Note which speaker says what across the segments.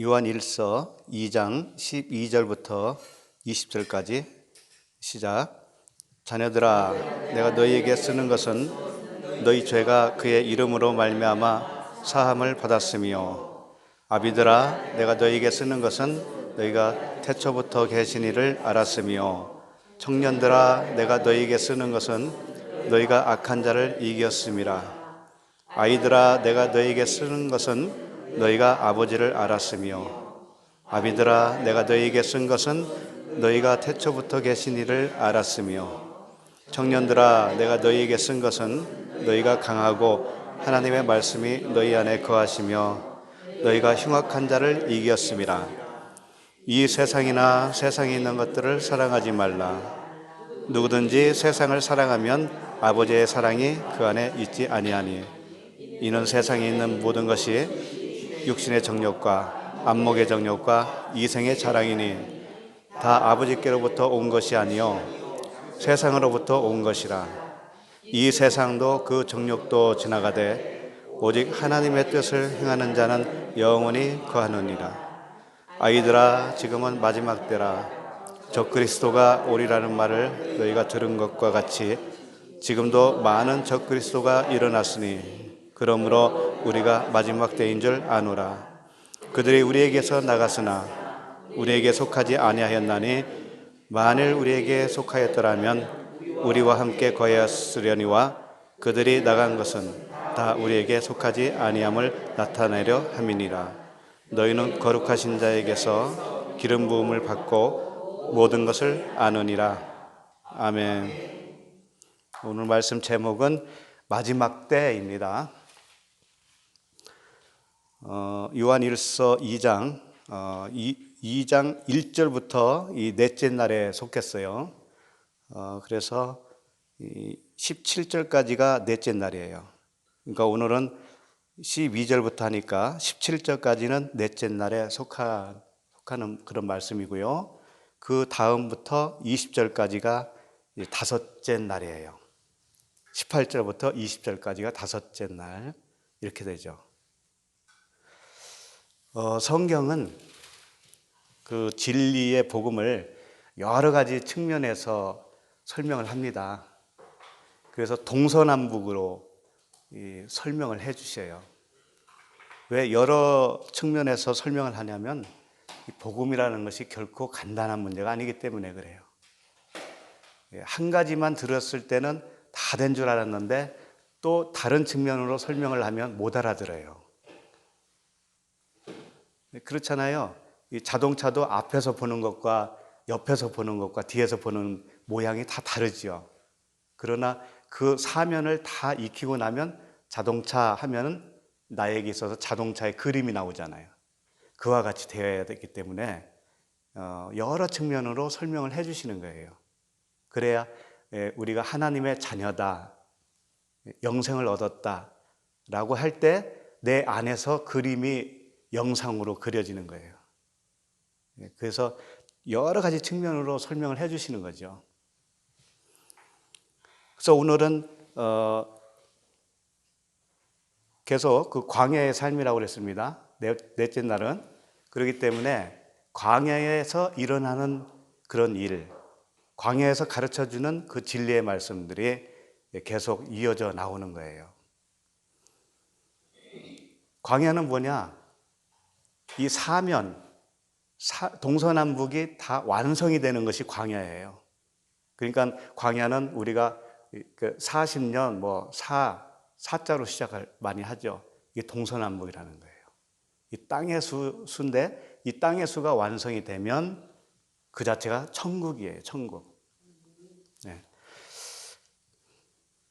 Speaker 1: 요한 1서 2장 12절부터 20절까지 시작. 자녀들아, 내가 너희에게 쓰는 것은 너희 죄가 그의 이름으로 말미암아 사함을 받았으며, 아비들아, 내가 너희에게 쓰는 것은 너희가 태초부터 계신 이를 알았으며, 청년들아, 내가 너희에게 쓰는 것은 너희가 악한 자를 이겼음이라. 아이들아, 내가 너희에게 쓰는 것은 너희가 아버지를 알았으며, 아비들아, 내가 너희에게 쓴 것은 너희가 태초부터 계신 이를 알았으며, 청년들아, 내가 너희에게 쓴 것은 너희가 강하고 하나님의 말씀이 너희 안에 거하시며 너희가 흉악한 자를 이겼음이라. 이 세상이나 세상에 있는 것들을 사랑하지 말라. 누구든지 세상을 사랑하면 아버지의 사랑이 그 안에 있지 아니하니, 이는 세상에 있는 모든 것이 육신의 정욕과 안목의 정욕과 이생의 자랑이니 다 아버지께로부터 온 것이 아니요 세상으로부터 온 것이라. 이 세상도 그 정욕도 지나가되 오직 하나님의 뜻을 행하는 자는 영원히 거하느니라. 아이들아, 지금은 마지막 때라. 적그리스도가 오리라는 말을 너희가 들은 것과 같이 지금도 많은 적그리스도가 일어났으니, 그러므로 우리가 마지막 때인 줄 아노라. 그들이 우리에게서 나갔으나 우리에게 속하지 아니하였나니, 만일 우리에게 속하였더라면 우리와 함께 거하였으려니와 그들이 나간 것은 다 우리에게 속하지 아니함을 나타내려 함이니라. 너희는 거룩하신 자에게서 기름 부음을 받고 모든 것을 아느니라. 아멘. 오늘 말씀 제목은 마지막 때입니다. 요한 1서 2장 2장 1절부터 이 넷째 날에 속했어요. 그래서 17절까지가 넷째 날이에요. 그러니까 오늘은 12절부터 하니까 17절까지는 넷째 날에 속하는 그런 말씀이고요. 그 다음부터 20절까지가 다섯째 날이에요. 18절부터 20절까지가 다섯째 날, 이렇게 되죠. 성경은 그 진리의 복음을 여러 가지 측면에서 설명을 합니다. 그래서 동서남북으로 설명을 해 주셔요. 왜 여러 측면에서 설명을 하냐면, 복음이라는 것이 결코 간단한 문제가 아니기 때문에 그래요. 한 가지만 들었을 때는 다 된 줄 알았는데 또 다른 측면으로 설명을 하면 못 알아들어요. 그렇잖아요. 이 자동차도 앞에서 보는 것과 옆에서 보는 것과 뒤에서 보는 모양이 다 다르지요. 그러나 그 사면을 다 익히고 나면 자동차 하면은 나에게 있어서 자동차의 그림이 나오잖아요. 그와 같이 되어야 되기 때문에 여러 측면으로 설명을 해 주시는 거예요. 그래야 우리가 하나님의 자녀다, 영생을 얻었다 라고 할 때 내 안에서 그림이 영상으로 그려지는 거예요. 그래서 여러 가지 측면으로 설명을 해 주시는 거죠. 그래서 오늘은 계속 그 광야의 삶이라고 그랬습니다. 넷째 날은. 그렇기 때문에 광야에서 일어나는 그런 일, 광야에서 가르쳐주는 그 진리의 말씀들이 계속 이어져 나오는 거예요. 광야는 뭐냐? 이 사면, 동서남북이 다 완성이 되는 것이 광야예요. 그러니까 광야는 우리가 40년, 사자로 시작을 많이 하죠. 이게 동서남북이라는 거예요. 이 땅의 수인데, 이 땅의 수가 완성이 되면 그 자체가 천국이에요, 천국. 네.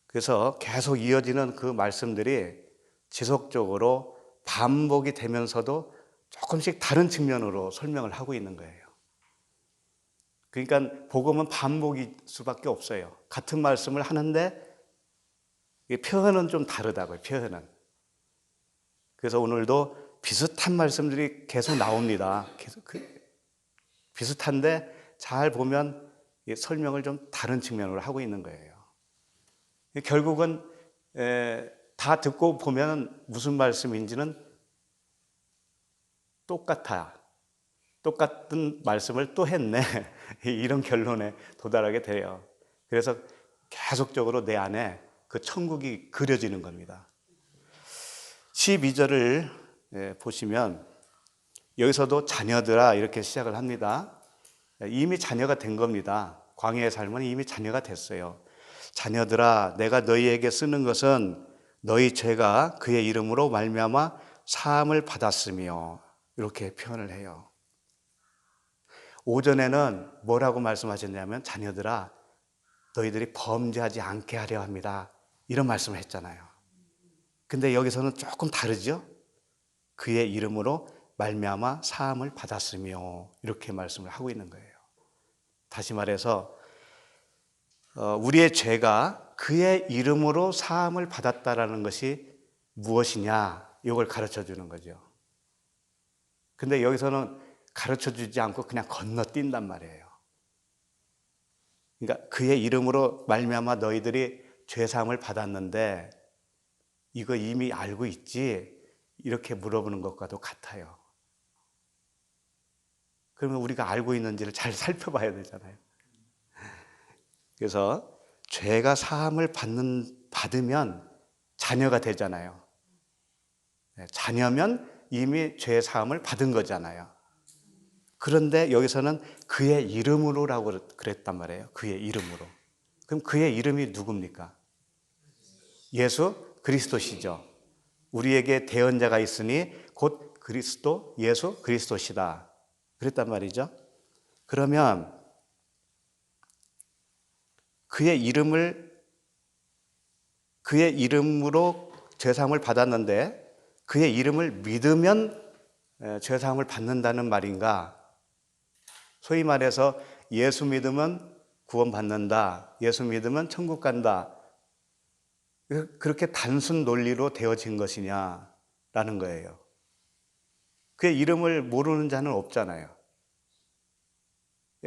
Speaker 1: 그래서 계속 이어지는 그 말씀들이 지속적으로 반복이 되면서도 조금씩 다른 측면으로 설명을 하고 있는 거예요. 그러니까 복음은 반복일 수밖에 없어요. 같은 말씀을 하는데 표현은 좀 다르다고요, 표현은. 그래서 오늘도 비슷한 말씀들이 계속 나옵니다. 계속 비슷한데 잘 보면 설명을 좀 다른 측면으로 하고 있는 거예요. 결국은 다 듣고 보면 무슨 말씀인지는 똑같아. 똑같은 말씀을 또 했네. 이런 결론에 도달하게 돼요. 그래서 계속적으로 내 안에 그 천국이 그려지는 겁니다. 12절을 보시면 여기서도 자녀들아 이렇게 시작을 합니다. 이미 자녀가 된 겁니다. 광야의 삶은 이미 자녀가 됐어요. 자녀들아 내가 너희에게 쓰는 것은 너희 죄가 그의 이름으로 말미암아 사함을 받았으며 이렇게 표현을 해요. 오전에는 뭐라고 말씀하셨냐면 자녀들아 너희들이 범죄하지 않게 하려 합니다. 이런 말씀을 했잖아요. 근데 여기서는 조금 다르죠? 그의 이름으로 말미암아 사함을 받았으며 이렇게 말씀을 하고 있는 거예요. 다시 말해서 우리의 죄가 그의 이름으로 사함을 받았다라는 것이 무엇이냐 이걸 가르쳐 주는 거죠. 근데 여기서는 가르쳐 주지 않고 그냥 건너뛴단 말이에요. 그러니까 그의 이름으로 말미암아 너희들이 죄 사함을 받았는데 이거 이미 알고 있지? 이렇게 물어보는 것과도 같아요. 그러면 우리가 알고 있는지를 잘 살펴봐야 되잖아요. 그래서 죄가 사함을 받으면 자녀가 되잖아요. 자녀면 이미 죄 사함을 받은 거잖아요. 그런데 여기서는 그의 이름으로라고 그랬단 말이에요. 그의 이름으로. 그럼 그의 이름이 누굽니까? 예수 그리스도시죠. 우리에게 대언자가 있으니 곧 그리스도 예수 그리스도시다. 그랬단 말이죠. 그러면 그의 이름으로 죄사함을 받았는데 그의 이름을 믿으면 죄사함을 받는다는 말인가? 소위 말해서 예수 믿으면 구원받는다. 예수 믿으면 천국 간다. 그렇게 단순 논리로 되어진 것이냐라는 거예요. 그의 이름을 모르는 자는 없잖아요.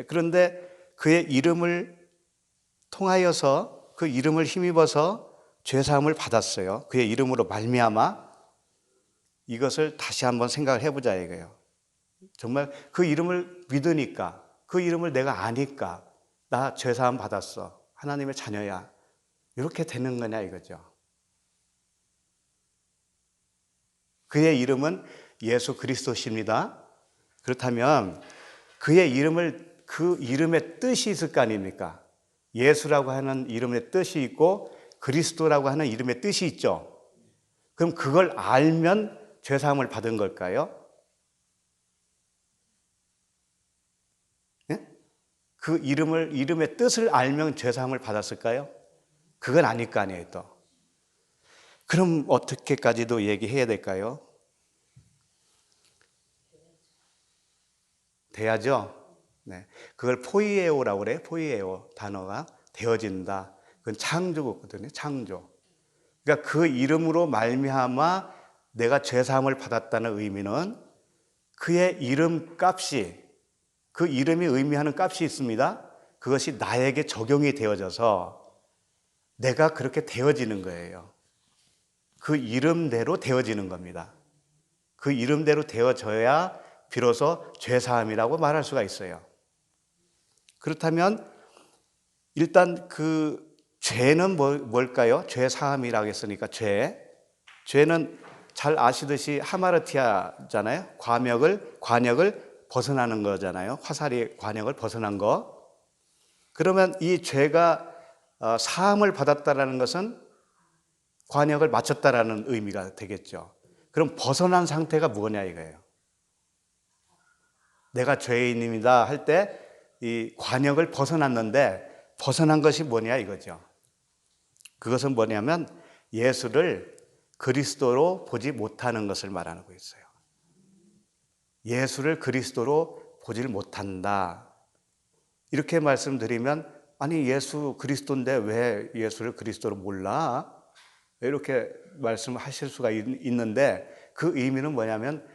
Speaker 1: 그런데 그의 이름을 통하여서 그 이름을 힘입어서 죄사함을 받았어요. 그의 이름으로 말미암아 이것을 다시 한번 생각을 해보자 이거예요. 정말 그 이름을 믿으니까 그 이름을 내가 아니까 나 죄사함 받았어. 하나님의 자녀야. 이렇게 되는 거냐 이거죠. 그의 이름은 예수 그리스도십니다. 그렇다면 그의 이름을 그 이름의 뜻이 있을 거 아닙니까? 예수라고 하는 이름의 뜻이 있고 그리스도라고 하는 이름의 뜻이 있죠. 그럼 그걸 알면 죄사함을 받은 걸까요? 네? 그 이름의 뜻을 알면 죄사함을 받았을까요? 그건 아닐 거 아니에요, 또. 그럼 어떻게까지도 얘기해야 될까요? 돼야죠. 네. 그걸 포이에오라고 그래요. 포이에오 단어가 되어진다. 그건 창조거든요. 창조. 그러니까 그 이름으로 말미암아 내가 죄사함을 받았다는 의미는 그의 이름 값이 그 이름이 의미하는 값이 있습니다. 그것이 나에게 적용이 되어져서 내가 그렇게 되어지는 거예요. 그 이름대로 되어지는 겁니다. 그 이름대로 되어져야 비로소 죄사함이라고 말할 수가 있어요. 그렇다면 일단 그 죄는 뭘까요? 죄사함이라고 했으니까 죄는 잘 아시듯이 하마르티아잖아요. 관역을 벗어나는 거잖아요. 화살이 관역을 벗어난 거. 그러면 이 죄가 사함을 받았다라는 것은 관역을 맞췄다라는 의미가 되겠죠. 그럼 벗어난 상태가 뭐냐 이거예요. 내가 죄인입니다 할 때 이 관역을 벗어났는데 벗어난 것이 뭐냐 이거죠. 그것은 뭐냐면 예수를 그리스도로 보지 못하는 것을 말하고 있어요. 예수를 그리스도로 보질 못한다. 이렇게 말씀드리면 아니 예수 그리스도인데 왜 예수를 그리스도로 몰라? 이렇게 말씀하실 수가 있는데 그 의미는 뭐냐면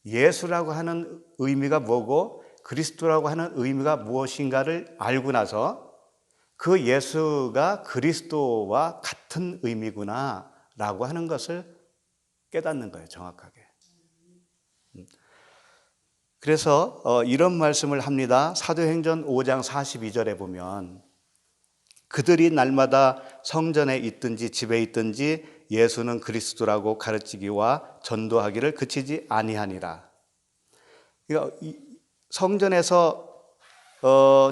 Speaker 1: 예수라고 하는 의미가 뭐고 그리스도라고 하는 의미가 무엇인가를 알고 나서 그 예수가 그리스도와 같은 의미구나 라고 하는 것을 깨닫는 거예요. 정확하게. 그래서 이런 말씀을 합니다. 사도행전 5장 42절에 보면 그들이 날마다 성전에 있든지 집에 있든지 예수는 그리스도라고 가르치기와 전도하기를 그치지 아니하니라. 그러니까 성전에서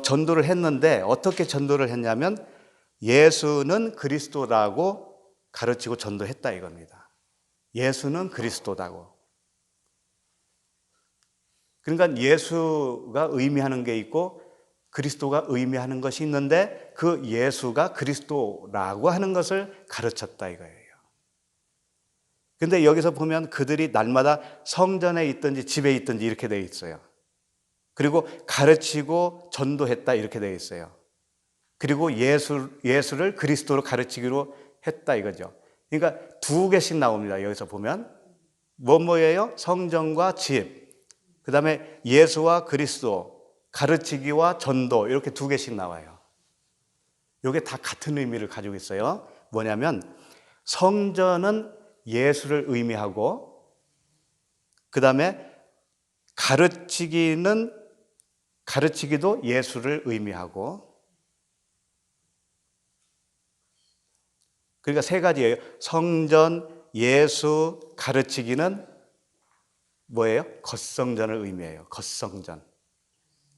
Speaker 1: 전도를 했는데 어떻게 전도를 했냐면 예수는 그리스도라고 가르치고 전도했다 이겁니다. 예수는 그리스도다고. 그러니까 예수가 의미하는 게 있고 그리스도가 의미하는 것이 있는데 그 예수가 그리스도라고 하는 것을 가르쳤다 이거예요. 근데 여기서 보면 그들이 날마다 성전에 있든지 집에 있든지 이렇게 되어 있어요. 그리고 가르치고 전도했다 이렇게 되어 있어요. 그리고 예수를 그리스도로 가르치기로 했다 이거죠. 그러니까 두 개씩 나옵니다. 여기서 보면 뭐예요? 성전과 집, 그 다음에 예수와 그리스도, 가르치기와 전도 이렇게 두 개씩 나와요. 이게 다 같은 의미를 가지고 있어요. 뭐냐면 성전은 예수를 의미하고 그 다음에 가르치기도 예수를 의미하고 그러니까 세 가지예요. 성전, 예수, 가르치기는 뭐예요? 겉성전을 의미해요. 겉성전.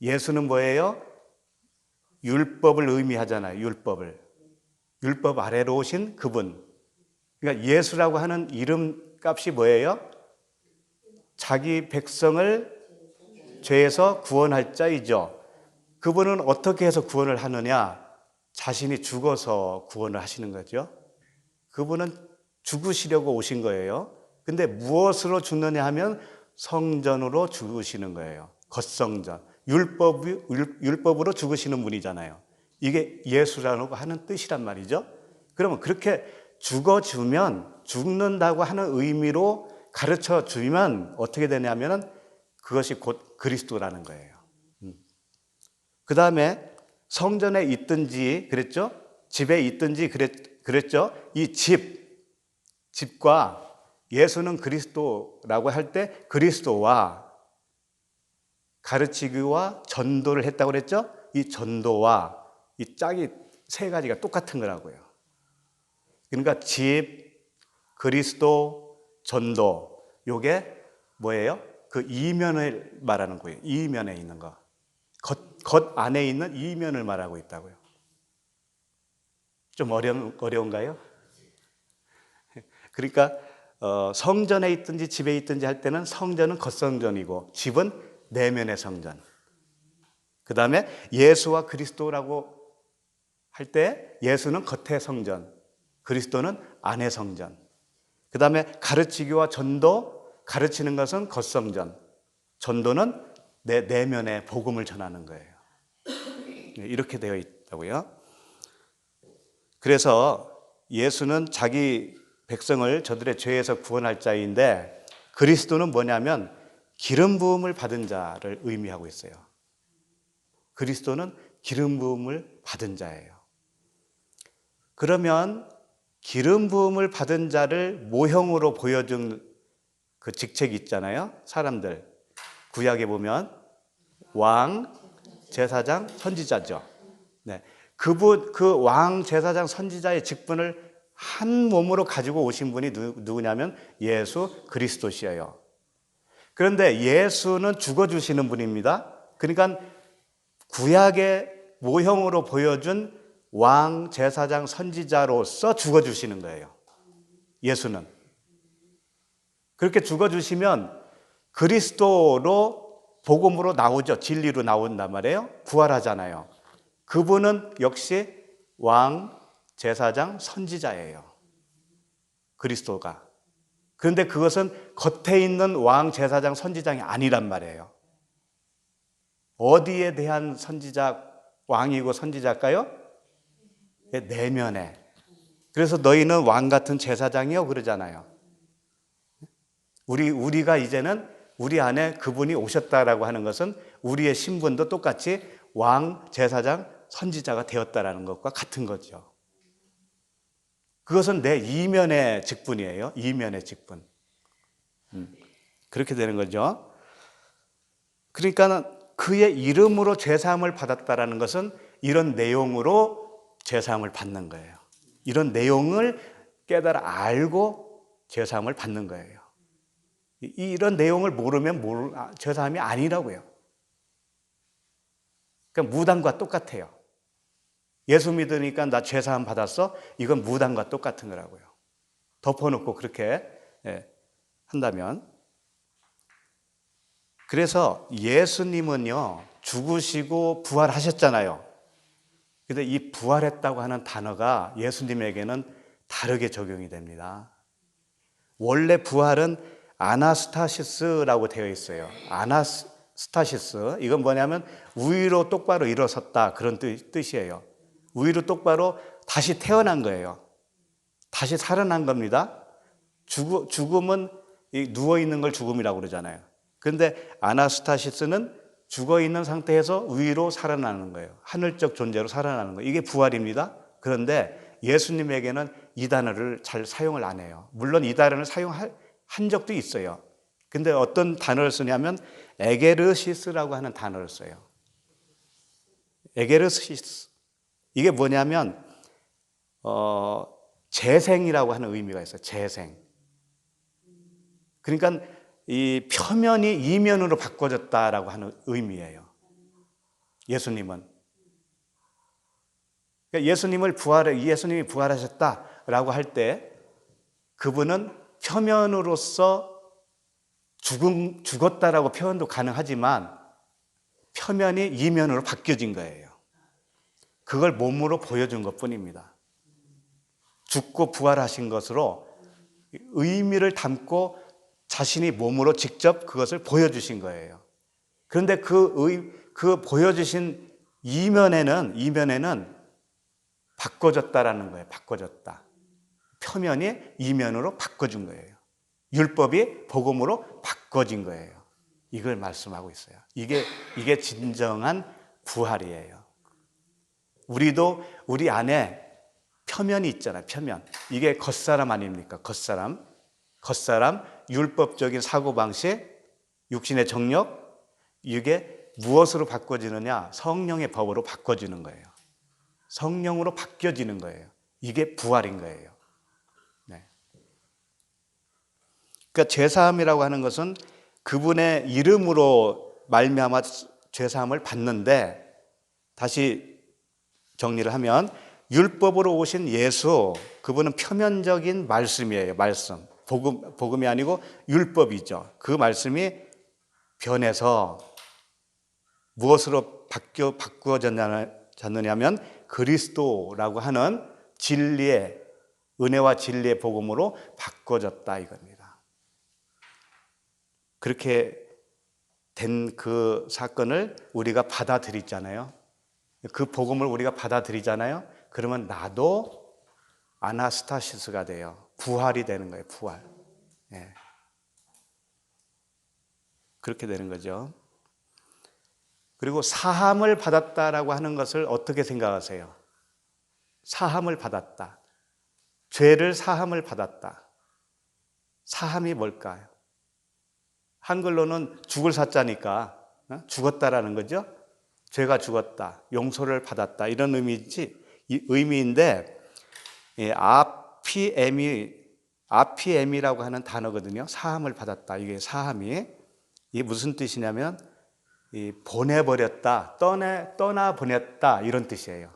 Speaker 1: 예수는 뭐예요? 율법을 의미하잖아요. 율법 아래로 오신 그분. 그러니까 예수라고 하는 이름값이 뭐예요? 자기 백성을 죄에서 구원할 자이죠. 그분은 어떻게 해서 구원을 하느냐? 자신이 죽어서 구원을 하시는 거죠. 그분은 죽으시려고 오신 거예요. 근데 무엇으로 죽느냐 하면 성전으로 죽으시는 거예요. 겉성전. 율법으로 죽으시는 분이잖아요. 이게 예수라고 하는 뜻이란 말이죠. 그러면 그렇게 죽는다고 하는 의미로 가르쳐 주면 어떻게 되냐면 그것이 곧 그리스도라는 거예요. 그 다음에 성전에 있든지 그랬죠? 집에 있든지 그랬죠? 이 집과 예수는 그리스도라고 할 때 그리스도와 가르치기와 전도를 했다고 그랬죠? 이 전도와 이 짝이 세 가지가 똑같은 거라고요. 그러니까 집, 그리스도, 전도 요게 뭐예요? 그 이면을 말하는 거예요. 이면에 있는 거. 겉 안에 있는 이면을 말하고 있다고요. 좀 어려운가요? 그러니까 성전에 있든지 집에 있든지 할 때는 성전은 겉성전이고 집은 내면의 성전. 그 다음에 예수와 그리스도라고 할 때 예수는 겉의 성전, 그리스도는 안의 성전. 그 다음에 가르치기와 전도, 가르치는 것은 겉성전, 전도는 내 내면의 복음을 전하는 거예요. 이렇게 되어 있다고요. 그래서 예수는 자기 백성을 저들의 죄에서 구원할 자인데 그리스도는 뭐냐면 기름 부음을 받은 자를 의미하고 있어요. 그리스도는 기름 부음을 받은 자예요. 그러면 기름 부음을 받은 자를 모형으로 보여준 그 직책이 있잖아요. 사람들 구약에 보면 왕, 제사장, 선지자죠. 네. 그 왕, 제사장, 선지자의 직분을 한 몸으로 가지고 오신 분이 누구냐면 예수 그리스도시예요. 그런데 예수는 죽어주시는 분입니다. 그러니까 구약의 모형으로 보여준 왕, 제사장, 선지자로서 죽어주시는 거예요. 예수는. 그렇게 죽어주시면 그리스도로 복음으로 나오죠. 진리로 나온단 말이에요. 부활하잖아요. 그분은 역시 왕, 제사장, 선지자예요. 그리스도가. 그런데 그것은 겉에 있는 왕, 제사장, 선지장이 아니란 말이에요. 어디에 대한 선지자, 왕이고 선지자일까요? 내면에. 그래서 너희는 왕 같은 제사장이요 그러잖아요. 우리가 이제는 우리 안에 그분이 오셨다라고 하는 것은 우리의 신분도 똑같이 왕, 제사장, 선지자가 되었다라는 것과 같은 거죠. 그것은 내 이면의 직분이에요. 이면의 직분. 그렇게 되는 거죠. 그러니까 그의 이름으로 죄사함을 받았다라는 것은 이런 내용으로 죄사함을 받는 거예요. 이런 내용을 깨달아 알고 죄사함을 받는 거예요. 이런 내용을 모르면 죄사함이 아니라고요. 그러니까 무당과 똑같아요. 예수 믿으니까 나 죄사함 받았어? 이건 무당과 똑같은 거라고요. 덮어놓고 그렇게 한다면. 그래서 예수님은요, 죽으시고 부활하셨잖아요. 근데 이 부활했다고 하는 단어가 예수님에게는 다르게 적용이 됩니다. 원래 부활은 아나스타시스라고 되어 있어요. 아나스타시스. 이건 뭐냐면 위로 똑바로 일어섰다, 그런 뜻이에요. 위로 똑바로 다시 태어난 거예요. 다시 살아난 겁니다. 죽음은 누워있는 걸 죽음이라고 그러잖아요. 그런데 아나스타시스는 죽어있는 상태에서 위로 살아나는 거예요. 하늘적 존재로 살아나는 거예요. 이게 부활입니다. 그런데 예수님에게는 이 단어를 잘 사용을 안 해요. 물론 이 단어를 사용한 적도 있어요. 근데 어떤 단어를 쓰냐면 에게르시스라고 하는 단어를 써요. 에게르시스. 이게 뭐냐면 재생이라고 하는 의미가 있어요. 재생. 그러니까 이 표면이 이면으로 바꿔졌다라고 하는 의미예요. 예수님은. 그러니까 예수님이 부활하셨다라고 할 때 그분은 표면으로서 죽었다라고 표현도 가능하지만 표면이 이면으로 바뀌어진 거예요. 그걸 몸으로 보여준 것뿐입니다. 죽고 부활하신 것으로 의미를 담고 자신이 몸으로 직접 그것을 보여주신 거예요. 그런데 그 보여주신 이면에는 바꿔졌다라는 거예요. 바꿔졌다. 표면이 이면으로 바꿔준 거예요. 율법이 복음으로 바꿔진 거예요. 이걸 말씀하고 있어요. 이게 진정한 부활이에요. 우리도 우리 안에 표면이 있잖아요. 표면. 이게 겉사람 아닙니까? 겉사람, 율법적인 사고방식, 육신의 정력, 이게 무엇으로 바꿔지느냐? 성령의 법으로 바꿔지는 거예요. 성령으로 바뀌어지는 거예요. 이게 부활인 거예요. 네. 그러니까 죄사함이라고 하는 것은 그분의 이름으로 말미암아 죄사함을 받는데, 다시 정리를 하면 율법으로 오신 예수, 그분은 표면적인 말씀이에요. 말씀. 복음이 아니고 율법이죠. 그 말씀이 변해서 무엇으로 바꾸어졌느냐면 그리스도라고 하는 진리의, 은혜와 진리의 복음으로 바꿔졌다 이겁니다. 그렇게 된 그 사건을 우리가 받아들이잖아요. 그 복음을 우리가 받아들이잖아요. 그러면 나도 아나스타시스가 돼요. 부활이 되는 거예요. 부활. 예. 그렇게 되는 거죠. 그리고 사함을 받았다라고 하는 것을 어떻게 생각하세요? 사함을 받았다. 죄를 사함을 받았다. 사함이 뭘까요? 한글로는 죽을 사자니까 죽었다라는 거죠. 죄가 죽었다, 용서를 받았다, 이런 의미인데, 아피엠이라고 하는 단어거든요. 사함을 받았다. 이게 사함이, 이게 무슨 뜻이냐면 보내버렸다, 떠나보냈다, 이런 뜻이에요.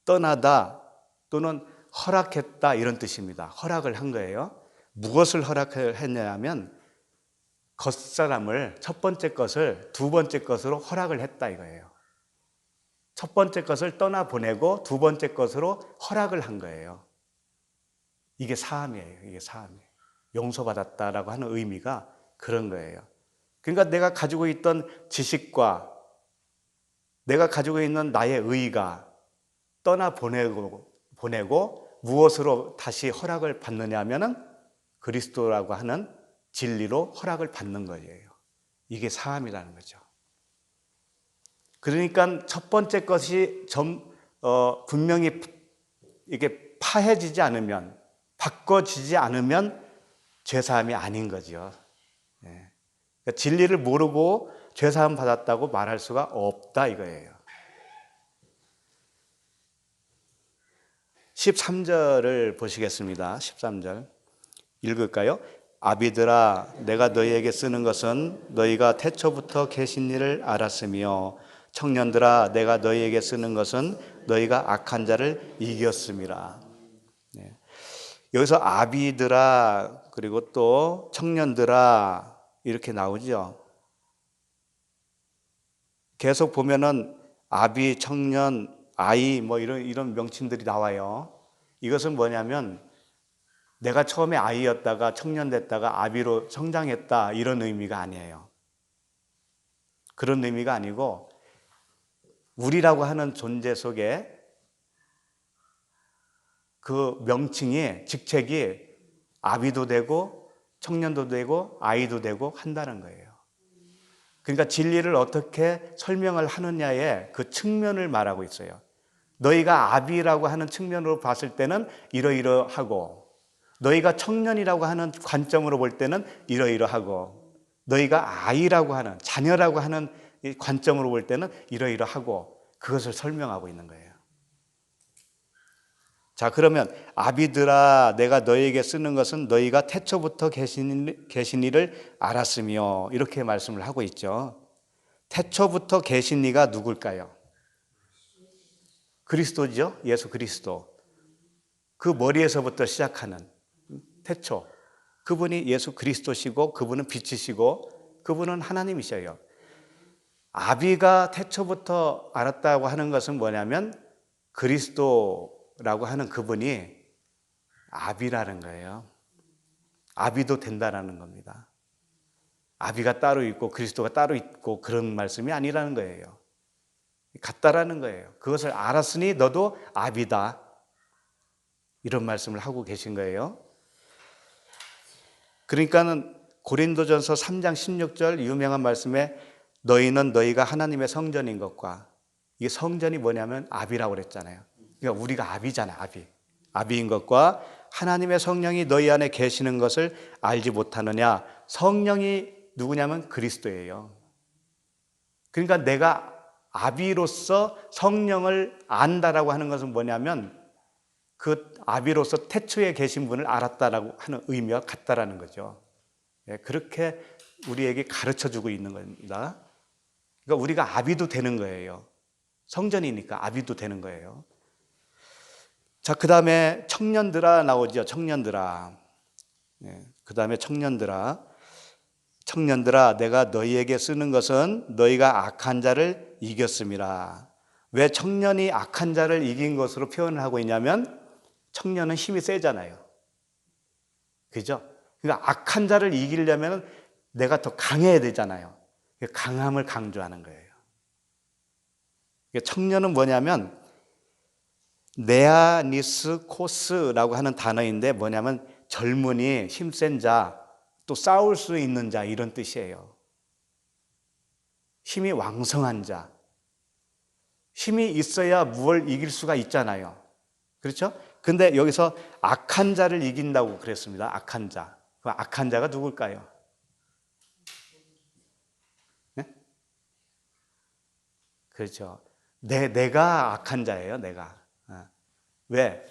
Speaker 1: 떠나다 또는 허락했다, 이런 뜻입니다. 허락을 한 거예요. 무엇을 허락을 했냐면 겉사람을, 첫 번째 것을 두 번째 것으로 허락을 했다 이거예요. 첫 번째 것을 떠나보내고 두 번째 것으로 허락을 한 거예요. 이게 사함이에요. 이게 사함이에요. 용서받았다라고 하는 의미가 그런 거예요. 그러니까 내가 가지고 있던 지식과 내가 가지고 있는 나의 의의가 떠나보내고 무엇으로 다시 허락을 받느냐 하면은 그리스도라고 하는 진리로 허락을 받는 거예요. 이게 사함이라는 거죠. 그러니까 첫 번째 것이 분명히 이게 파해지지 않으면, 바꿔지지 않으면 죄사함이 아닌 거죠. 그러니까 진리를 모르고 죄사함 받았다고 말할 수가 없다 이거예요. 13절을 보시겠습니다. 13절 읽을까요? 아비들아 내가 너희에게 쓰는 것은 너희가 태초부터 계신 일을 알았으며 청년들아 내가 너희에게 쓰는 것은 너희가 악한 자를 이겼음이라. 네. 여기서 아비들아 그리고 또 청년들아 이렇게 나오죠. 계속 보면은 아비, 청년, 아이 뭐 이런 명칭들이 나와요. 이것은 뭐냐면 내가 처음에 아이였다가 청년 됐다가 아비로 성장했다 이런 의미가 아니에요. 그런 의미가 아니고 우리라고 하는 존재 속에 그 명칭이 직책이 아비도 되고 청년도 되고 아이도 되고 한다는 거예요. 그러니까 진리를 어떻게 설명을 하느냐의 그 측면을 말하고 있어요. 너희가 아비라고 하는 측면으로 봤을 때는 이러이러하고 너희가 청년이라고 하는 관점으로 볼 때는 이러이러하고 너희가 아이라고 하는 자녀라고 하는 관점으로 볼 때는 이러이러하고 그것을 설명하고 있는 거예요. 자, 그러면 아비들아 내가 너희에게 쓰는 것은 너희가 태초부터 계신 이를 알았으며 이렇게 말씀을 하고 있죠. 태초부터 계신 이가 누굴까요? 그리스도죠. 예수 그리스도. 그 머리에서부터 시작하는 태초. 그분이 예수 그리스도시고 그분은 빛이시고 그분은 하나님이셔요. 아비가 태초부터 알았다고 하는 것은 뭐냐면 그리스도라고 하는 그분이 아비라는 거예요. 아비도 된다라는 겁니다. 아비가 따로 있고 그리스도가 따로 있고 그런 말씀이 아니라는 거예요. 같다라는 거예요. 그것을 알았으니 너도 아비다. 이런 말씀을 하고 계신 거예요. 그러니까는 고린도전서 3장 16절 유명한 말씀에 너희는 너희가 하나님의 성전인 것과 이게 성전이 뭐냐면 아비라고 그랬잖아요. 그러니까 우리가 아비잖아요. 아비인 것과 하나님의 성령이 너희 안에 계시는 것을 알지 못하느냐. 성령이 누구냐면 그리스도예요. 그러니까 내가 아비로서 성령을 안다라고 하는 것은 뭐냐면 그 아비로서 태초에 계신 분을 알았다라고 하는 의미와 같다라는 거죠. 그렇게 우리에게 가르쳐주고 있는 겁니다. 그러니까 우리가 아비도 되는 거예요. 성전이니까 아비도 되는 거예요. 자, 그 다음에 청년들아 나오죠. 청년들아. 그 다음에 청년들아 내가 너희에게 쓰는 것은 너희가 악한 자를 이겼음이라. 왜 청년이 악한 자를 이긴 것으로 표현을 하고 있냐면 청년은 힘이 세잖아요. 그죠? 그러니까 악한 자를 이기려면 내가 더 강해야 되잖아요. 강함을 강조하는 거예요. 청년은 뭐냐면 네아니스 코스라고 하는 단어인데 뭐냐면 젊은이, 힘센 자, 또 싸울 수 있는 자 이런 뜻이에요. 힘이 왕성한 자. 힘이 있어야 무엇을 이길 수가 있잖아요. 그렇죠? 근데 여기서 악한 자를 이긴다고 그랬습니다. 악한 자. 그 악한 자가 누굴까요? 네? 그렇죠. 내가 악한 자예요, 내가. 왜?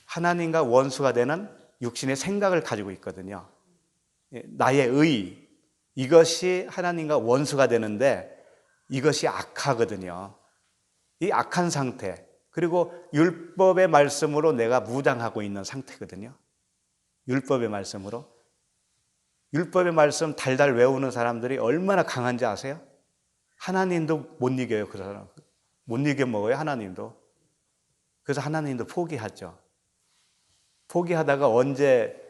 Speaker 1: 하나님과 원수가 되는 육신의 생각을 가지고 있거든요. 나의 의, 이것이 하나님과 원수가 되는데 이것이 악하거든요. 이 악한 상태, 그리고 율법의 말씀으로 내가 무장하고 있는 상태거든요. 율법의 말씀으로. 율법의 말씀 달달 외우는 사람들이 얼마나 강한지 아세요? 하나님도 못 이겨요, 그 사람. 못 이겨 먹어요, 하나님도. 그래서 하나님도 포기하죠. 포기하다가 언제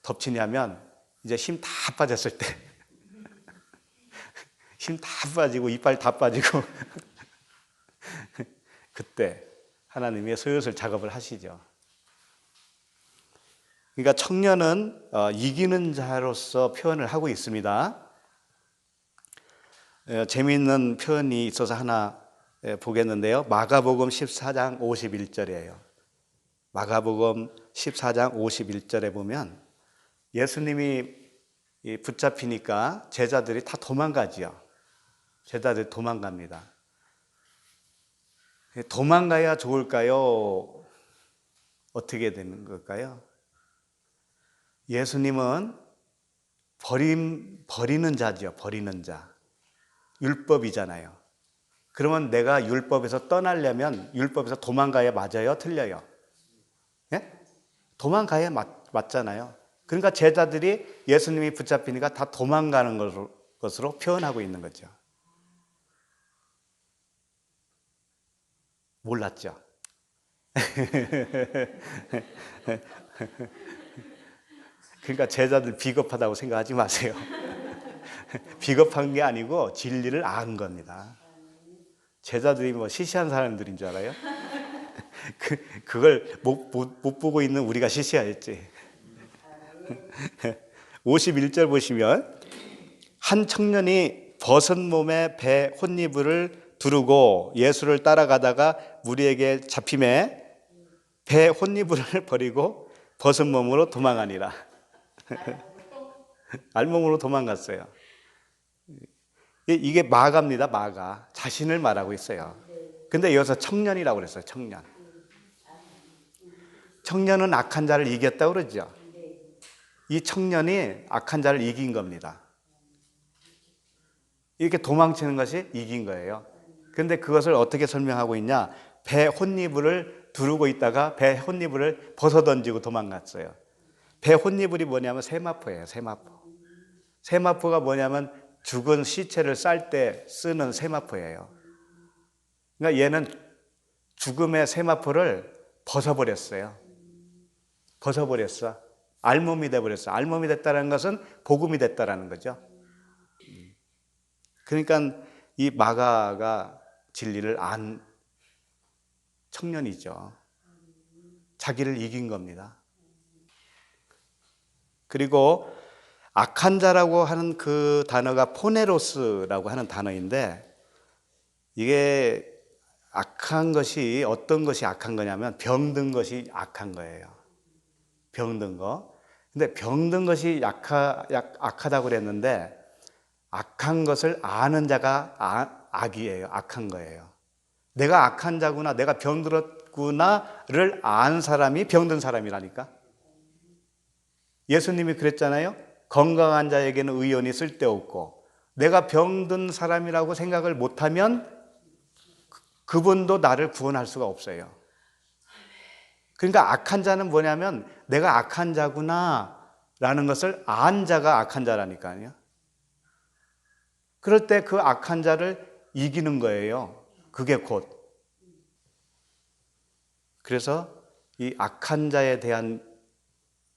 Speaker 1: 덮치냐면 이제 힘 다 빠졌을 때. 힘 다 빠지고 이빨 다 빠지고 그때 하나님이 슬슬 작업을 하시죠. 그러니까 청년은 이기는 자로서 표현을 하고 있습니다. 재미있는 표현이 있어서 하나 보겠는데요. 마가복음 14장 51절이에요. 마가복음 14장 51절에 보면 예수님이 이 붙잡히니까 제자들이 다 도망가지요. 제자들이 도망갑니다. 도망가야 좋을까요? 어떻게 되는 걸까요? 예수님은 버리는 자죠. 버리는 자. 율법이잖아요. 그러면 내가 율법에서 떠나려면 율법에서 도망가야 맞아요? 틀려요? 예? 도망가야 맞잖아요. 그러니까 제자들이 예수님이 붙잡히니까 다 도망가는 것으로 표현하고 있는 거죠. 몰랐죠? 그러니까 제자들 비겁하다고 생각하지 마세요. 비겁한 게 아니고 진리를 안 겁니다. 제자들이 뭐 시시한 사람들인 줄 알아요? 그걸 못 보고 있는 우리가 시시하였지. 51절 보시면 한 청년이 벗은 몸에 배 혼이불을 두르고 예수를 따라가다가 무리에게 잡힘에 배 혼이불을 버리고 벗은 몸으로 도망하니라. 알몸으로 도망갔어요. 이게 마가입니다. 마가. 자신을 말하고 있어요. 근데 여기서 청년이라고 그랬어요. 청년. 청년은 악한 자를 이겼다고 그러죠. 이 청년이 악한 자를 이긴 겁니다. 이렇게 도망치는 것이 이긴 거예요. 근데 그것을 어떻게 설명하고 있냐? 배 혼이불을 두르고 있다가 배 혼이불을 벗어던지고 도망갔어요. 배 혼이불이 뭐냐면 세마포예요. 세마포. 세마포가 뭐냐면 죽은 시체를 쌀 때 쓰는 세마포예요. 그러니까 얘는 죽음의 세마포를 벗어버렸어요. 벗어버렸어. 알몸이 돼버렸어. 알몸이 됐다는 것은 복음이 됐다는 거죠. 그러니까 이 마가가 진리를 안 청년이죠. 자기를 이긴 겁니다. 그리고 악한 자라고 하는 그 단어가 포네로스라고 하는 단어인데 이게 악한 것이 어떤 것이 악한 거냐면 병든 것이 악한 거예요. 병든 거. 근데 병든 것이 악하다고 그랬는데 악한 것을 아는 자가 악이에요. 악한 거예요. 내가 악한 자구나, 내가 병들었구나를 안 사람이 병든 사람이라니까. 예수님이 그랬잖아요. 건강한 자에게는 의원이 쓸데없고 내가 병든 사람이라고 생각을 못하면 그분도 나를 구원할 수가 없어요. 그러니까 악한 자는 뭐냐면 내가 악한 자구나 라는 것을 안 자가 악한 자라니까요. 그럴 때 그 악한 자를 이기는 거예요. 그게 곧. 그래서 이 악한 자에 대한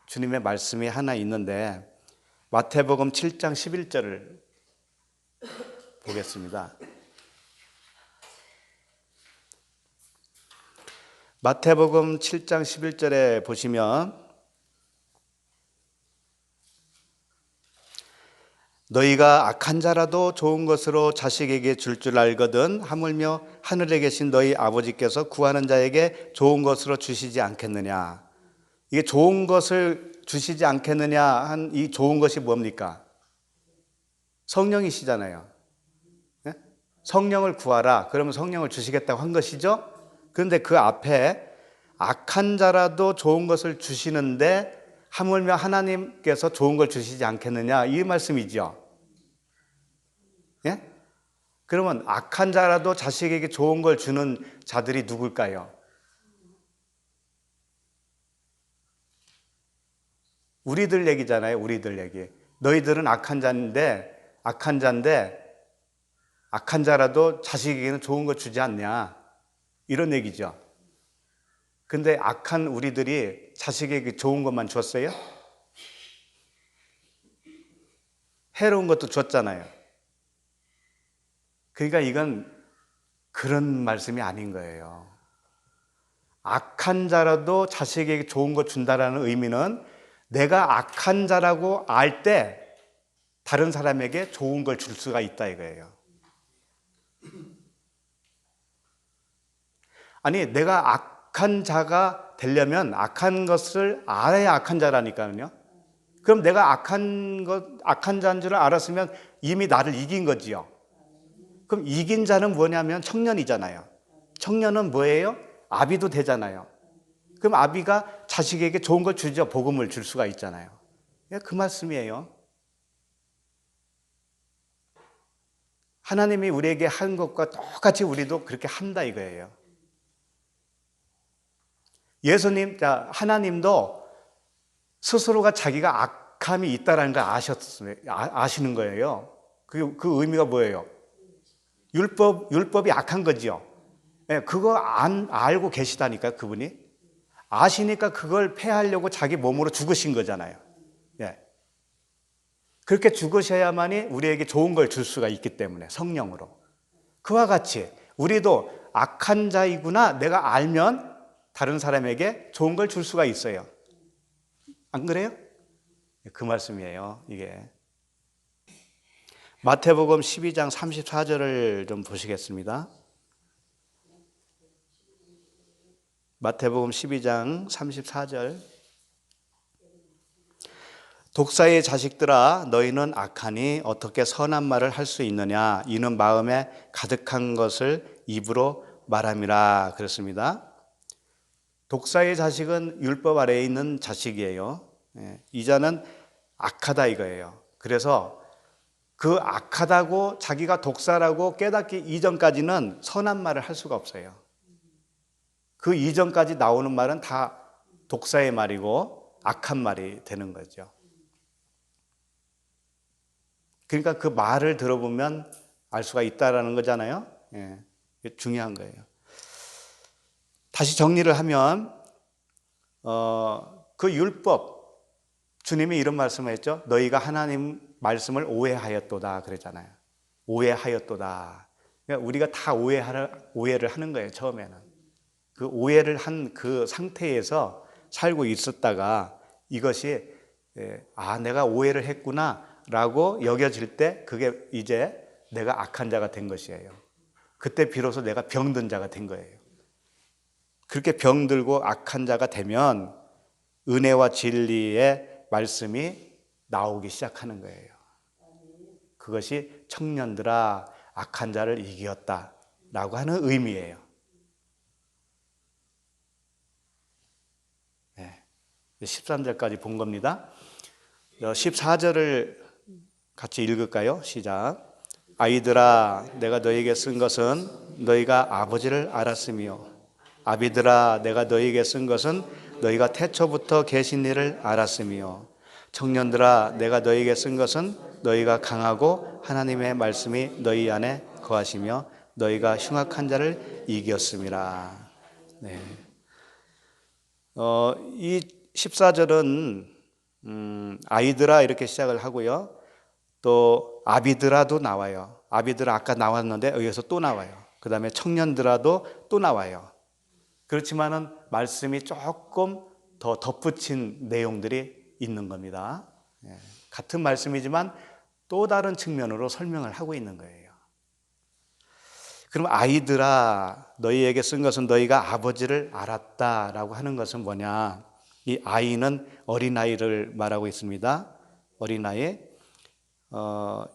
Speaker 1: 주님의 말씀이 하나 있는데 마태복음 7장 11절을 보겠습니다. 마태복음 7장 11절에 보시면 너희가 악한 자라도 좋은 것으로 자식에게 줄 줄 알거든 하물며 하늘에 계신 너희 아버지께서 구하는 자에게 좋은 것으로 주시지 않겠느냐. 이게 좋은 것을 주시지 않겠느냐 한 이 좋은 것이 뭡니까? 성령이시잖아요. 네? 성령을 구하라. 그러면 성령을 주시겠다고 한 것이죠. 그런데 그 앞에 악한 자라도 좋은 것을 주시는데 하물며 하나님께서 좋은 걸 주시지 않겠느냐 이 말씀이죠. 예? 그러면 악한 자라도 자식에게 좋은 걸 주는 자들이 누굴까요? 우리들 얘기잖아요. 우리들 얘기. 너희들은 악한 자인데 악한 자라도 자식에게는 좋은 거 주지 않냐 이런 얘기죠. 근데 악한 우리들이 자식에게 좋은 것만 줬어요? 해로운 것도 줬잖아요. 그러니까 이건 그런 말씀이 아닌 거예요. 악한 자라도 자식에게 좋은 거 준다라는 의미는 내가 악한 자라고 알 때 다른 사람에게 좋은 걸 줄 수가 있다 이거예요. 아니 내가 악한 자가 되려면 악한 것을 알아야 악한 자라니까요. 그럼 내가 악한 자인 줄 알았으면 이미 나를 이긴 거지요. 그럼 이긴 자는 뭐냐면 청년이잖아요. 청년은 뭐예요? 아비도 되잖아요. 그럼 아비가 자식에게 좋은 걸 주죠. 복음을 줄 수가 있잖아요. 그 말씀이에요. 하나님이 우리에게 한 것과 똑같이 우리도 그렇게 한다 이거예요. 하나님도 스스로가 자기가 악함이 있다는 걸 아시는 거예요. 그 의미가 뭐예요? 율법이 악한 거지요. 그거 알고 계시다니까요, 그분이. 아시니까 그걸 폐하려고 자기 몸으로 죽으신 거잖아요. 그렇게 죽으셔야만이 우리에게 좋은 걸 줄 수가 있기 때문에, 성령으로. 그와 같이 우리도 악한 자이구나 내가 알면 다른 사람에게 좋은 걸 줄 수가 있어요. 안 그래요? 그 말씀이에요, 이게. 마태복음 12장 34절을 좀 보시겠습니다. 마태복음 12장 34절. 독사의 자식들아 너희는 악하니 어떻게 선한 말을 할 수 있느냐 이는 마음에 가득한 것을 입으로 말함이라 그랬습니다. 독사의 자식은 율법 아래에 있는 자식이에요. 이 자는 악하다 이거예요. 그래서 그 악하다고 자기가 독사라고 깨닫기 이전까지는 선한 말을 할 수가 없어요. 그 이전까지 나오는 말은 다 독사의 말이고 악한 말이 되는 거죠. 그러니까 그 말을 들어보면 알 수가 있다라는 거잖아요. 이게 중요한 거예요. 다시 정리를 하면 그 율법, 주님이 이런 말씀을 했죠. 너희가 하나님 말씀을 오해하였도다 그랬잖아요. 오해하였도다. 그러니까 우리가 다 오해를 하는 거예요. 처음에는. 그 오해를 한 그 상태에서 살고 있었다가 이것이 내가 오해를 했구나 라고 여겨질 때 그게 이제 내가 악한 자가 된 것이에요. 그때 비로소 내가 병든 자가 된 거예요. 그렇게 병들고 악한 자가 되면 은혜와 진리의 말씀이 나오기 시작하는 거예요. 그것이 청년들아 악한 자를 이기었다 라고 하는 의미예요. 13절까지 본 겁니다. 14절을 같이 읽을까요? 시작. 아이들아 내가 너희에게 쓴 것은 너희가 아버지를 알았으며 아비들아 내가 너희에게 쓴 것은 너희가 태초부터 계신 이를 알았으며 청년들아 내가 너희에게 쓴 것은 너희가 강하고 하나님의 말씀이 너희 안에 거하시며 너희가 흉악한 자를 이겼음이라. 이 14절은 아이들아 이렇게 시작을 하고요. 또 아비들아도 나와요. 아비들아 아까 나왔는데 여기서 또 나와요. 그 다음에 청년들아도 또 나와요. 그렇지만은 말씀이 조금 더 덧붙인 내용들이 있는 겁니다. 같은 말씀이지만 또 다른 측면으로 설명을 하고 있는 거예요. 그럼 아이들아 너희에게 쓴 것은 너희가 아버지를 알았다라고 하는 것은 뭐냐? 이 아이는 어린아이를 말하고 있습니다. 어린아이.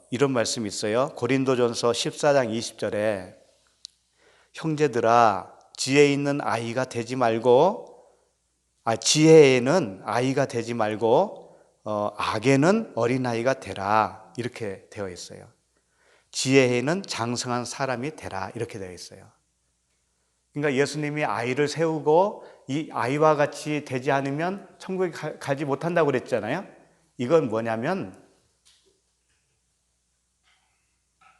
Speaker 1: 이런 말씀이 있어요. 고린도전서 14장 20절에 형제들아 지혜 있는 아이가 되지 말고 지혜에는 아이가 되지 말고 악에는 어린아이가 되라 이렇게 되어 있어요. 지혜에는 장성한 사람이 되라 이렇게 되어 있어요. 그러니까 예수님이 아이를 세우고 이 아이와 같이 되지 않으면 천국에 가지 못한다고 그랬잖아요. 이건 뭐냐면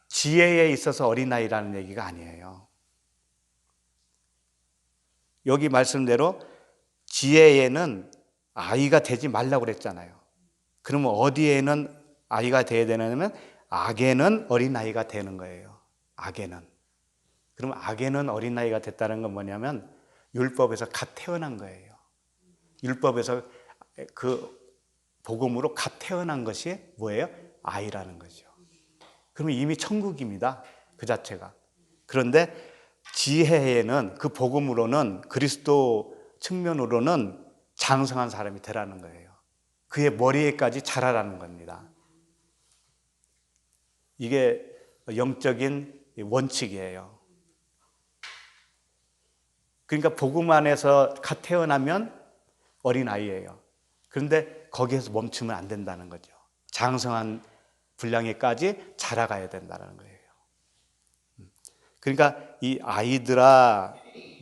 Speaker 1: 지혜에 있어서 어린아이라는 얘기가 아니에요. 여기 말씀대로 지혜에는 아이가 되지 말라고 그랬잖아요. 그러면 어디에는 아이가 되어야 되냐면 악에는 어린아이가 되는 거예요. 악에는. 그럼 악에는 어린아이가 됐다는 건 뭐냐면 율법에서 갓 태어난 거예요. 율법에서 그 복음으로 갓 태어난 것이 뭐예요? 아이라는 거죠. 그러면 이미 천국입니다. 그 자체가. 그런데 지혜에는 그 복음으로는 그리스도 측면으로는 장성한 사람이 되라는 거예요. 그의 머리에까지 자라라는 겁니다. 이게 영적인 원칙이에요. 그러니까 복음 안에서 갓 태어나면 어린아이예요. 그런데 거기에서 멈추면 안 된다는 거죠. 장성한 분량에까지 자라가야 된다는 거예요. 그러니까 이 아이들아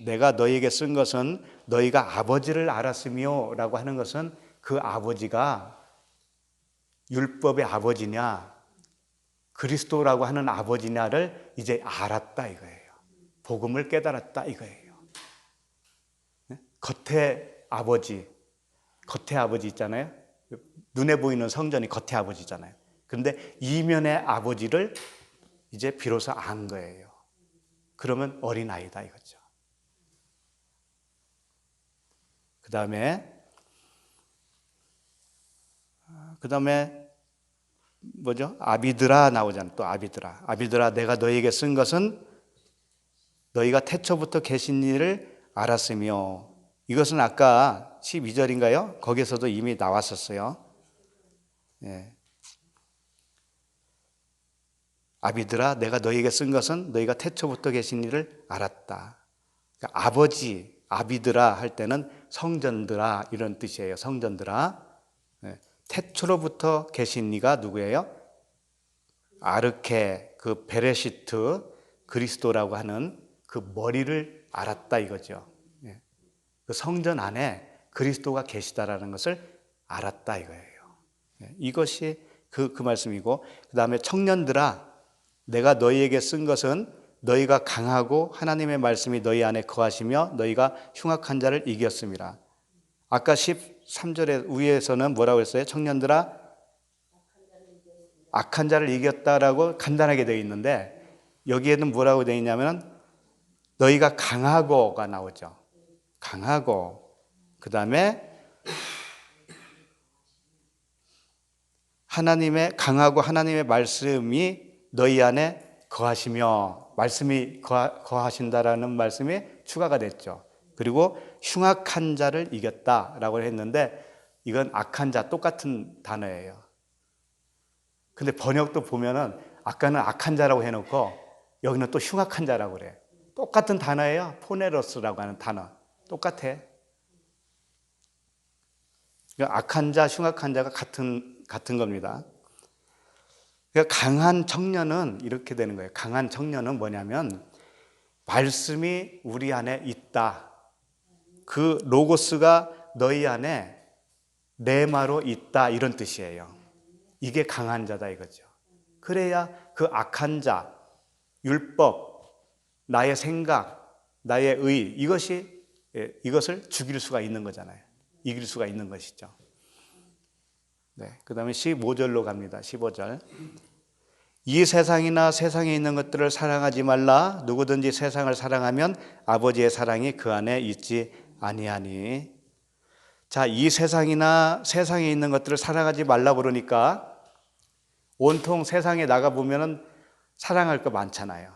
Speaker 1: 내가 너희에게 쓴 것은 너희가 아버지를 알았으며 라고 하는 것은 그 아버지가 율법의 아버지냐 그리스도라고 하는 아버지냐를 이제 알았다 이거예요. 복음을 깨달았다 이거예요. 겉에 아버지 있잖아요. 눈에 보이는 성전이 겉에 아버지잖아요. 그런데 이면의 아버지를 이제 비로소 안 거예요. 그러면 어린아이다 이거죠. 그 다음에 뭐죠? 아비들아 나오잖아요. 또 아비들아 내가 너희에게 쓴 것은 너희가 태초부터 계신 일을 알았으며 이것은 아까 12절인가요? 거기서도 이미 나왔었어요. 예. 아비들아 내가 너희에게 쓴 것은 너희가 태초부터 계신 일을 알았다. 그러니까 아버지 아비들아 할 때는 성전들아 이런 뜻이에요. 성전들아. 예. 태초로부터 계신 이가 누구예요? 아르케 그 베레시트 그리스도라고 하는 그 머리를 알았다 이거죠. 예. 그 성전 안에 그리스도가 계시다라는 것을 알았다 이거예요. 예. 이것이 그 말씀이고 그 다음에 청년들아 내가 너희에게 쓴 것은 너희가 강하고 하나님의 말씀이 너희 안에 거하시며 너희가 흉악한 자를 이겼습니다. 아까 13절에 위에서는 뭐라고 했어요? 청년들아 악한 자를 이겼다라고 간단하게 되어 있는데 여기에는 뭐라고 되어 있냐면 너희가 강하고가 나오죠. 강하고 그 다음에 강하고 하나님의 말씀이 너희 안에 거하시며 말씀이 거하신다라는 말씀이 추가가 됐죠. 그리고 흉악한 자를 이겼다라고 했는데 이건 악한 자 똑같은 단어예요. 근데 번역도 보면은 아까는 악한 자라고 해놓고 여기는 또 흉악한 자라고 그래. 똑같은 단어예요. 포네로스라고 하는 단어. 똑같아. 그러니까 악한 자, 흉악한 자가 같은 겁니다. 그러니까 강한 청년은 이렇게 되는 거예요. 강한 청년은 뭐냐면 말씀이 우리 안에 있다. 그 로고스가 너희 안에 레마로 있다 이런 뜻이에요. 이게 강한 자다 이거죠. 그래야 그 악한 자, 율법, 나의 생각, 나의 의 이것을 죽일 수가 있는 거잖아요. 이길 수가 있는 것이죠. 네, 그 다음에 15절로 갑니다. 15절. 이 세상이나 세상에 있는 것들을 사랑하지 말라. 누구든지 세상을 사랑하면 아버지의 사랑이 그 안에 있지 아니하니. 자, 이 세상이나 세상에 있는 것들을 사랑하지 말라 그러니까 온통 세상에 나가 보면은 사랑할 거 많잖아요.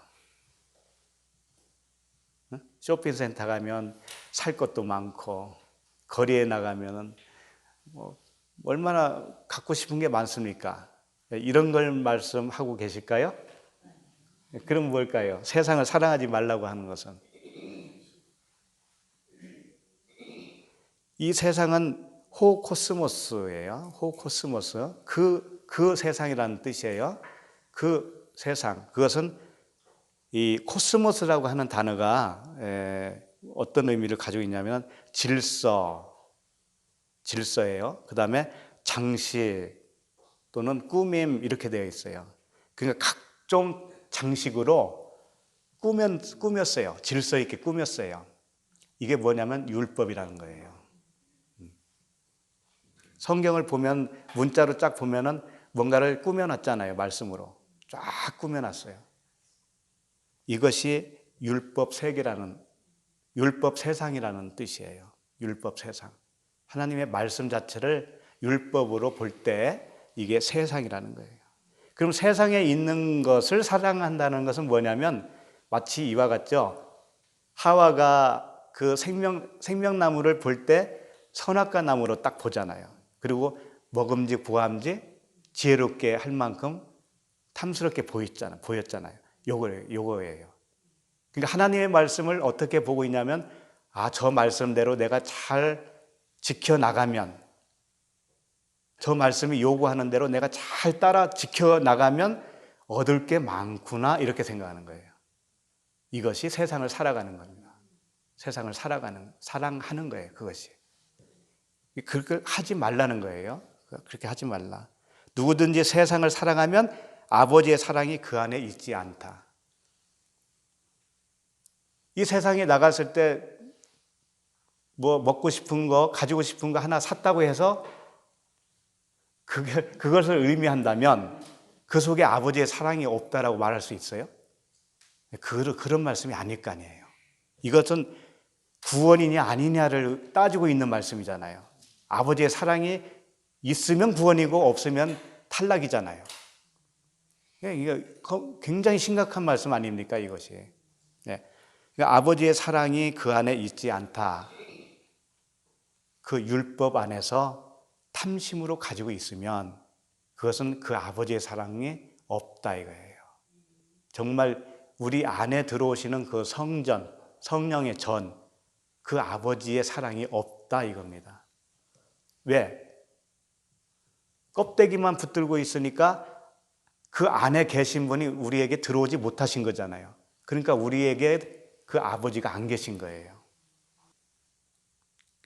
Speaker 1: 쇼핑센터 가면 살 것도 많고 거리에 나가면은 뭐 얼마나 갖고 싶은 게 많습니까? 이런 걸 말씀하고 계실까요? 그럼 뭘까요? 세상을 사랑하지 말라고 하는 것은 이 세상은 호코스모스예요. 호코스모스. 그 세상이라는 뜻이에요. 그 세상. 그것은 이 코스모스라고 하는 단어가 어떤 의미를 가지고 있냐면 질서예요. 그 다음에 장식 또는 꾸밈 이렇게 되어 있어요. 그러니까 각종 장식으로 꾸몄어요. 질서 있게 꾸몄어요. 이게 뭐냐면 율법이라는 거예요. 성경을 보면 문자로 쫙 보면은 뭔가를 꾸며놨잖아요. 말씀으로 쫙 꾸며놨어요. 이것이 율법 세상이라는 뜻이에요. 율법 세상. 하나님의 말씀 자체를 율법으로 볼 때 이게 세상이라는 거예요. 그럼 세상에 있는 것을 사랑한다는 것은 뭐냐면 마치 이와 같죠. 하와가 그 생명나무를 볼 때 선악과 나무로 딱 보잖아요. 그리고 먹음직 보암직 지혜롭게 할 만큼 탐스럽게 보였잖아요. 요거예요. 그러니까 하나님의 말씀을 어떻게 보고 있냐면, 저 말씀대로 내가 잘 지켜나가면, 저 말씀이 요구하는 대로 내가 잘 따라 지켜나가면 얻을 게 많구나, 이렇게 생각하는 거예요. 이것이 세상을 살아가는 겁니다. 세상을 사랑하는 거예요, 그것이. 그렇게 하지 말라는 거예요. 그렇게 하지 말라. 누구든지 세상을 사랑하면 아버지의 사랑이 그 안에 있지 않다. 이 세상에 나갔을 때 뭐 먹고 싶은 거, 가지고 싶은 거 하나 샀다고 해서 그것을 의미한다면 그 속에 아버지의 사랑이 없다라고 말할 수 있어요? 그런 말씀이 아닐 거 아니에요. 이것은 구원이냐 아니냐를 따지고 있는 말씀이잖아요. 아버지의 사랑이 있으면 구원이고 없으면 탈락이잖아요. 이게 굉장히 심각한 말씀 아닙니까, 이것이? 그러니까 아버지의 사랑이 그 안에 있지 않다. 그 율법 안에서 탐심으로 가지고 있으면 그것은 그 아버지의 사랑이 없다 이거예요. 정말 우리 안에 들어오시는 그 성령의 그 아버지의 사랑이 없다 이겁니다. 왜? 껍데기만 붙들고 있으니까 그 안에 계신 분이 우리에게 들어오지 못하신 거잖아요. 그러니까 우리에게 그 아버지가 안 계신 거예요.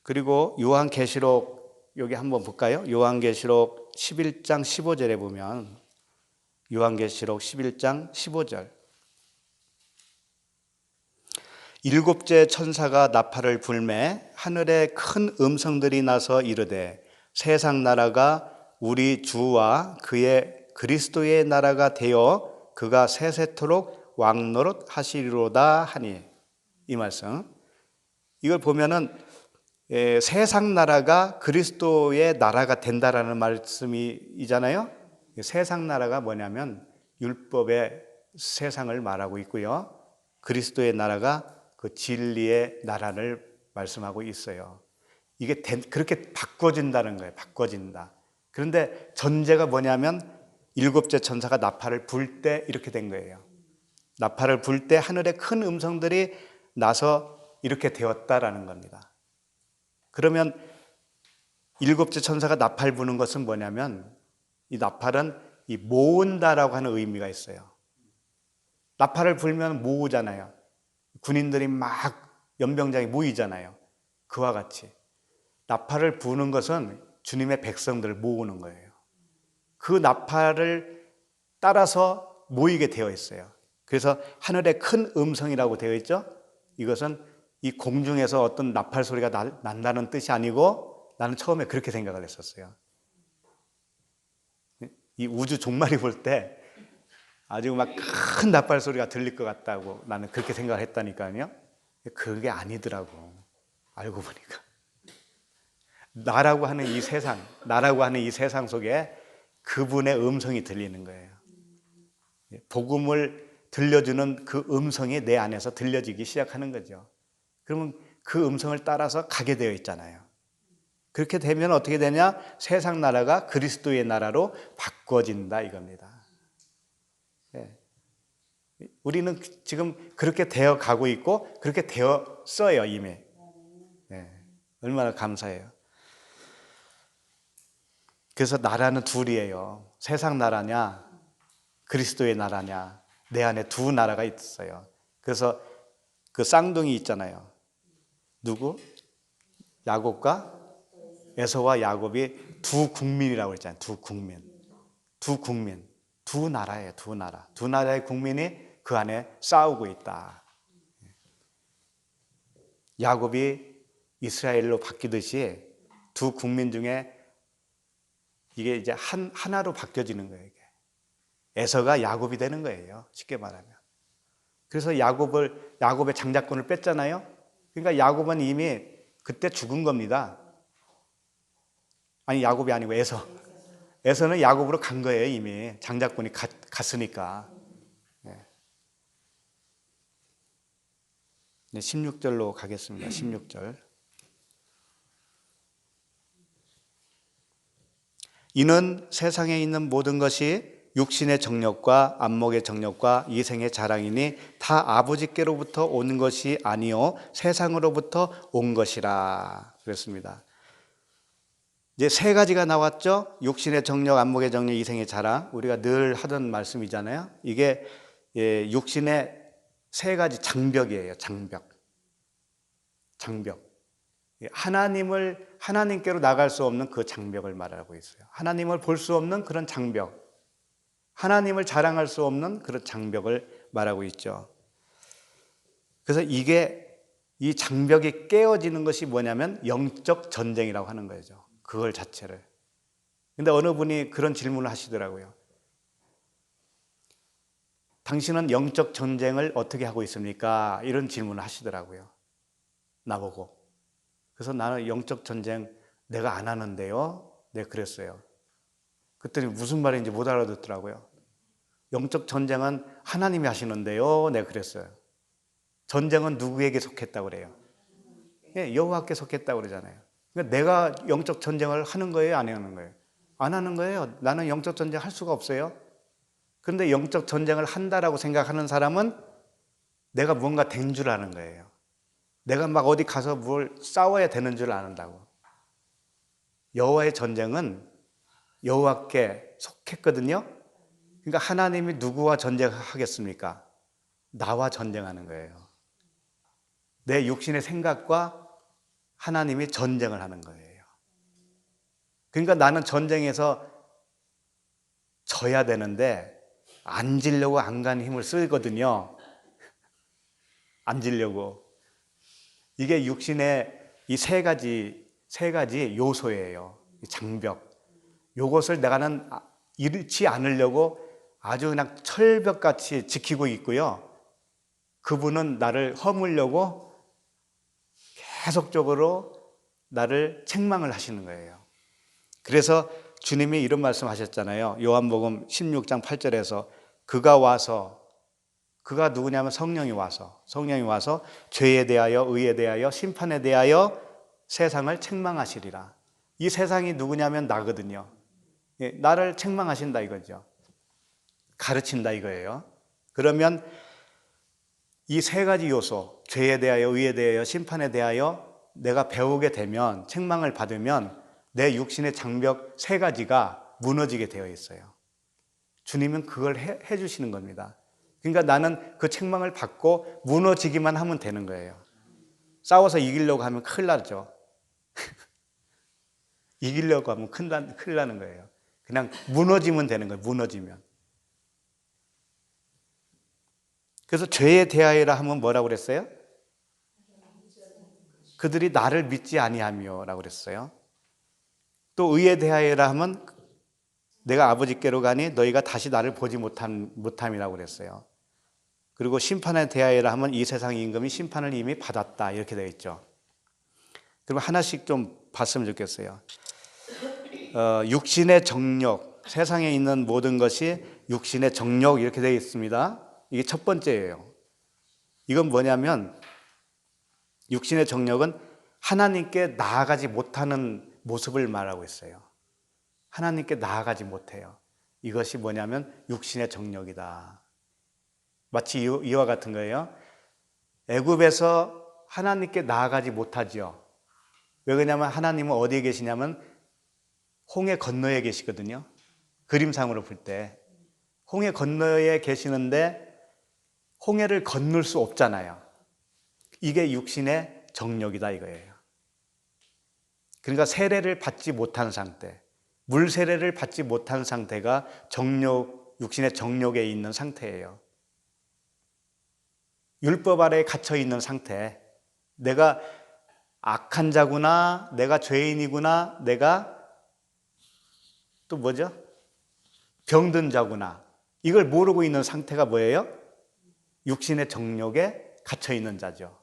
Speaker 1: 그리고 요한계시록 여기 한번 볼까요? 요한계시록 11장 15절에 보면 요한계시록 11장 15절 일곱째 천사가 나팔을 불매 하늘에 큰 음성들이 나서 이르되 세상 나라가 우리 주와 그의 그리스도의 나라가 되어 그가 세세토록 왕노릇 하시리로다 하니 이 말씀 이걸 보면은 세상 나라가 그리스도의 나라가 된다라는 말씀이잖아요. 세상 나라가 뭐냐면 율법의 세상을 말하고 있고요. 그리스도의 나라가 그 진리의 나라를 말씀하고 있어요. 이게 그렇게 바꿔진다는 거예요. 바꿔진다. 그런데 전제가 뭐냐면 일곱째 천사가 나팔을 불 때 이렇게 된 거예요. 나팔을 불 때 하늘에 큰 음성들이 나서 이렇게 되었다라는 겁니다. 그러면 일곱째 천사가 나팔 부는 것은 뭐냐면 이 나팔은 이 모은다라고 하는 의미가 있어요. 나팔을 불면 모으잖아요. 군인들이 막 연병장에 모이잖아요. 그와 같이 나팔을 부는 것은 주님의 백성들을 모으는 거예요. 그 나팔을 따라서 모이게 되어 있어요. 그래서 하늘에 큰 음성이라고 되어 있죠. 이것은 이 공중에서 어떤 나팔 소리가 난다는 뜻이 아니고 나는 처음에 그렇게 생각을 했었어요. 이 우주 종말이 볼 때 아주 막 큰 나팔 소리가 들릴 것 같다고 나는 그렇게 생각을 했다니까요. 그게 아니더라고. 알고 보니까 나라고 하는 이 세상 속에 그분의 음성이 들리는 거예요. 복음을 들려주는 그 음성이 내 안에서 들려지기 시작하는 거죠. 그러면 그 음성을 따라서 가게 되어 있잖아요. 그렇게 되면 어떻게 되냐? 세상 나라가 그리스도의 나라로 바꿔진다 이겁니다. 우리는 지금 그렇게 되어 가고 있고 그렇게 되었어요 이미. 얼마나 감사해요. 그래서 나라는 둘이에요. 세상 나라냐 그리스도의 나라냐. 내 안에 두 나라가 있어요. 그래서 그 쌍둥이 있잖아요. 누구? 야곱과 에서와 야곱이 두 국민이라고 했잖아요. 두 국민. 두 나라예요. 두 나라. 두 나라의 국민이 그 안에 싸우고 있다. 야곱이 이스라엘로 바뀌듯이 두 국민 중에 이게 이제 하나로 바뀌어지는 거예요. 이게. 에서가 야곱이 되는 거예요. 쉽게 말하면. 그래서 야곱의 장자권을 뺐잖아요. 그러니까 야곱은 이미 그때 죽은 겁니다. 아니 야곱이 아니고 에서는 야곱으로 간 거예요. 이미 장자권이 갔으니까. 16절로 가겠습니다. 16절. 이는 세상에 있는 모든 것이 육신의 정욕과 안목의 정욕과 이생의 자랑이니 다 아버지께로부터 온 것이 아니요 세상으로부터 온 것이라 그랬습니다. 이제 세 가지가 나왔죠. 육신의 정욕, 안목의 정욕, 이생의 자랑. 우리가 늘 하던 말씀이잖아요. 이게 육신의 세 가지 장벽이에요. 장벽. 하나님께로 나갈 수 없는 그 장벽을 말하고 있어요. 하나님을 볼 수 없는 그런 장벽, 하나님을 자랑할 수 없는 그런 장벽을 말하고 있죠. 그래서 이 장벽이 깨어지는 것이 뭐냐면 영적 전쟁이라고 하는 거죠. 그걸 자체를. 근데 어느 분이 그런 질문을 하시더라고요. 당신은 영적 전쟁을 어떻게 하고 있습니까? 이런 질문을 하시더라고요. 나보고. 그래서 나는 영적 전쟁 내가 안 하는데요. 네, 그랬어요. 그랬더니 무슨 말인지 못 알아듣더라고요. 영적 전쟁은 하나님이 하시는데요. 네, 그랬어요. 전쟁은 누구에게 속했다고 그래요? 네, 여호와께 속했다고 그러잖아요. 그러니까 내가 영적 전쟁을 하는 거예요? 안 하는 거예요? 안 하는 거예요. 나는 영적 전쟁 할 수가 없어요. 그런데 영적 전쟁을 한다라고 생각하는 사람은 내가 뭔가 된 줄 아는 거예요. 내가 막 어디 가서 뭘 싸워야 되는 줄 안다고. 여호와의 전쟁은 여호와께 속했거든요. 그러니까 하나님이 누구와 전쟁하겠습니까? 나와 전쟁하는 거예요. 내 육신의 생각과 하나님이 전쟁을 하는 거예요. 그러니까 나는 전쟁에서 져야 되는데 안 지려고 안간히 힘을 쓰거든요. 안 지려고. 이게 육신의 이 세 가지 요소예요. 장벽. 요것을 내가는 잃지 않으려고 아주 그냥 철벽같이 지키고 있고요. 그분은 나를 허물려고 계속적으로 나를 책망을 하시는 거예요. 그래서 주님이 이런 말씀 하셨잖아요. 요한복음 16장 8절에서 그가 누구냐면 성령이 와서 죄에 대하여 의에 대하여 심판에 대하여 세상을 책망하시리라. 이 세상이 누구냐면 나거든요. 나를 책망하신다 이거죠. 가르친다 이거예요. 그러면 이 세 가지 요소, 죄에 대하여 의에 대하여 심판에 대하여 내가 배우게 되면, 책망을 받으면 내 육신의 장벽 세 가지가 무너지게 되어 있어요. 주님은 그걸 해 주시는 겁니다. 그러니까 나는 그 책망을 받고 무너지기만 하면 되는 거예요. 싸워서 이기려고 하면 큰일 나죠. 이기려고 하면 큰일 나는 거예요. 그냥 무너지면 되는 거예요. 무너지면. 그래서 죄에 대하여라 하면 뭐라고 그랬어요? 그들이 나를 믿지 아니하며 라고 그랬어요. 또 의에 대하여라 하면 내가 아버지께로 가니 너희가 다시 나를 보지 못함이라고 그랬어요. 그리고 심판에 대하여라 하면 이 세상의 임금이 심판을 이미 받았다 이렇게 되어 있죠. 그럼 하나씩 좀 봤으면 좋겠어요. 육신의 정욕, 세상에 있는 모든 것이 육신의 정욕 이렇게 되어 있습니다. 이게 첫 번째예요. 이건 뭐냐면 육신의 정욕은 하나님께 나아가지 못하는 모습을 말하고 있어요. 하나님께 나아가지 못해요. 이것이 뭐냐면 육신의 정욕이다. 마치 이와 같은 거예요. 애굽에서 하나님께 나아가지 못하지요. 왜 그러냐면 하나님은 어디에 계시냐면 홍해 건너에 계시거든요. 그림상으로 볼 때 홍해 건너에 계시는데 홍해를 건널 수 없잖아요. 이게 육신의 정욕이다 이거예요. 그러니까 세례를 받지 못한 상태, 물 세례를 받지 못한 상태가 육신의 정욕에 있는 상태예요. 율법 아래에 갇혀 있는 상태, 내가 악한 자구나, 내가 죄인이구나, 내가 또 뭐죠? 병든 자구나, 이걸 모르고 있는 상태가 뭐예요? 육신의 정욕에 갇혀 있는 자죠.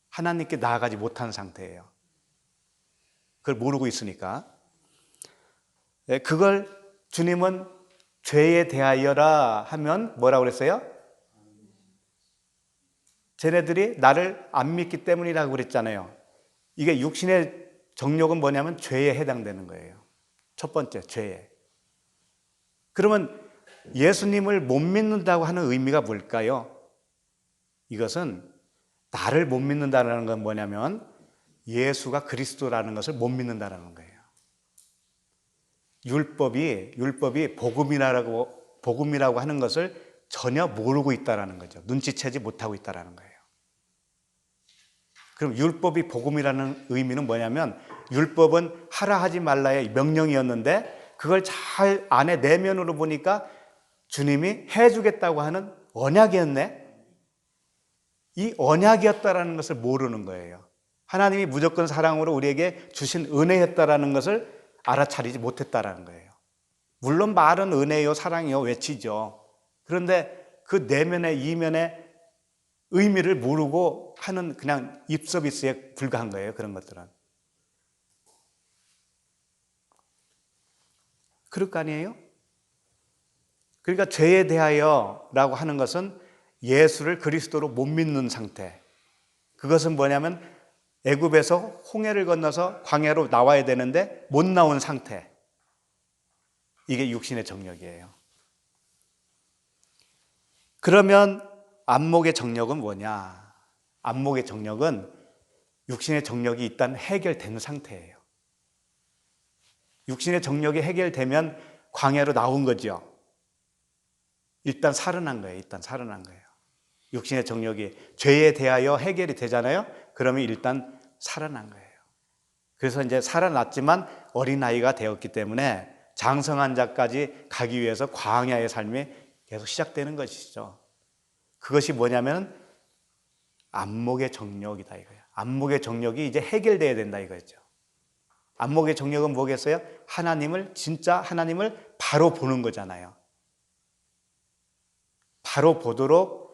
Speaker 1: 하나님께 나아가지 못한 상태예요. 그걸 모르고 있으니까. 그걸 주님은 죄에 대하여라 하면 뭐라고 그랬어요? 쟤네들이 나를 안 믿기 때문이라고 그랬잖아요. 이게 육신의 정욕은 뭐냐면 죄에 해당되는 거예요. 첫 번째, 죄에. 그러면 예수님을 못 믿는다고 하는 의미가 뭘까요? 이것은 나를 못 믿는다는 건 뭐냐면 예수가 그리스도라는 것을 못 믿는다는 거예요. 율법이 복음이라고 하는 것을 전혀 모르고 있다는 거죠. 눈치채지 못하고 있다는 거예요. 그럼 율법이 복음이라는 의미는 뭐냐면 율법은 하라 하지 말라의 명령이었는데 그걸 잘 안에 내면으로 보니까 주님이 해주겠다고 하는 언약이었네. 이 언약이었다라는 것을 모르는 거예요. 하나님이 무조건 사랑으로 우리에게 주신 은혜였다라는 것을 알아차리지 못했다라는 거예요. 물론 말은 은혜요 사랑이요 외치죠. 그런데 그 내면의 이면의 의미를 모르고 하는 그냥 입 서비스에 불과한 거예요. 그런 것들은. 그럴 거 아니에요? 그러니까 죄에 대하여라고 하는 것은 예수를 그리스도로 못 믿는 상태. 그것은 뭐냐면 애굽에서 홍해를 건너서 광야로 나와야 되는데 못 나온 상태. 이게 육신의 정력이에요. 그러면 안목의 정력은 뭐냐? 안목의 정력은 육신의 정력이 일단 해결되는 상태예요. 육신의 정력이 해결되면 광야로 나온 거죠. 일단 살아난 거예요. 육신의 정력이 죄에 대하여 해결이 되잖아요. 그러면 일단 살아난 거예요. 그래서 이제 살아났지만 어린아이가 되었기 때문에 장성한 자까지 가기 위해서 광야의 삶이 계속 시작되는 것이죠. 그것이 뭐냐면 안목의 정력이다 이거예요. 안목의 정력이 이제 해결돼야 된다 이거죠. 안목의 정력은 뭐겠어요? 진짜 하나님을 바로 보는 거잖아요. 바로 보도록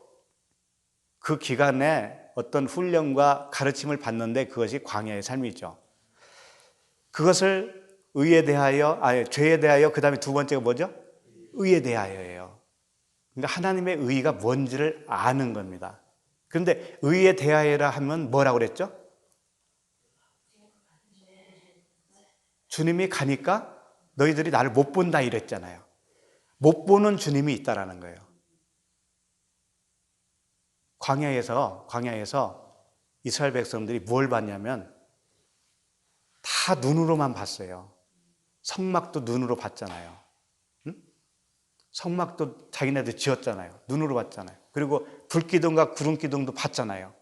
Speaker 1: 그 기간에 어떤 훈련과 가르침을 받는데 그것이 광야의 삶이죠. 그것을 죄에 대하여, 그 다음에 두 번째가 뭐죠? 의에 대하여예요. 그러니까 하나님의 의가 뭔지를 아는 겁니다. 그런데 의에 대하여라 하면 뭐라고 그랬죠? 주님이 가니까 너희들이 나를 못 본다 이랬잖아요. 못 보는 주님이 있다라는 거예요. 광야에서 이스라엘 백성들이 뭘 봤냐면 다 눈으로만 봤어요. 성막도 눈으로 봤잖아요. 응? 성막도 자기네들 지었잖아요. 눈으로 봤잖아요. 그리고 불기둥과 구름기둥도 봤잖아요.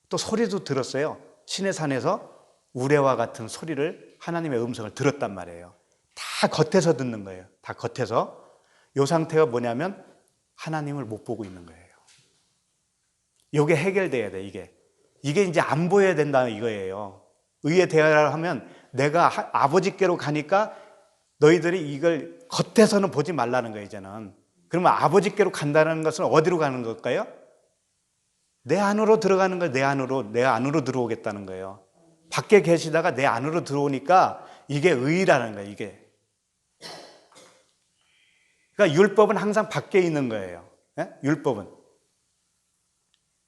Speaker 1: 또 소리도 들었어요. 시내산에서 우레와 같은 소리를, 하나님의 음성을 들었단 말이에요. 다 겉에서 듣는 거예요. 다 겉에서. 이 상태가 뭐냐면 하나님을 못 보고 있는 거예요. 이게 해결돼야 돼, 이게. 이게 이제 안 보여야 된다 이거예요. 의에 대하라 하면 내가 아버지께로 가니까 너희들이 이걸 겉에서는 보지 말라는 거예요, 이제는. 그러면 아버지께로 간다는 것은 어디로 가는 걸까요? 내 안으로 들어가는 거예요. 내 안으로 들어오겠다는 거예요. 밖에 계시다가 내 안으로 들어오니까 이게 의라는 거예요, 이게. 그러니까 율법은 항상 밖에 있는 거예요. 예? 율법은.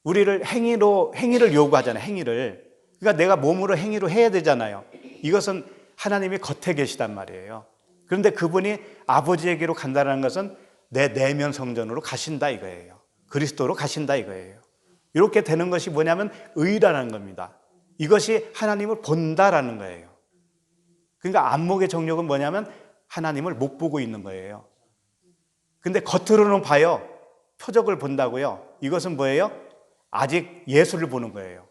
Speaker 1: 우리를 행위를 요구하잖아요, 행위를. 그러니까 내가 몸으로 행위로 해야 되잖아요. 이것은 하나님이 겉에 계시단 말이에요. 그런데 그분이 아버지에게로 간다는 것은 내 내면 성전으로 가신다 이거예요. 그리스도로 가신다 이거예요. 이렇게 되는 것이 뭐냐면 의라는 겁니다. 이것이 하나님을 본다라는 거예요. 그러니까 안목의 정력은 뭐냐면 하나님을 못 보고 있는 거예요. 근데 겉으로는 봐요. 표적을 본다고요. 이것은 뭐예요? 아직 예수를 보는 거예요.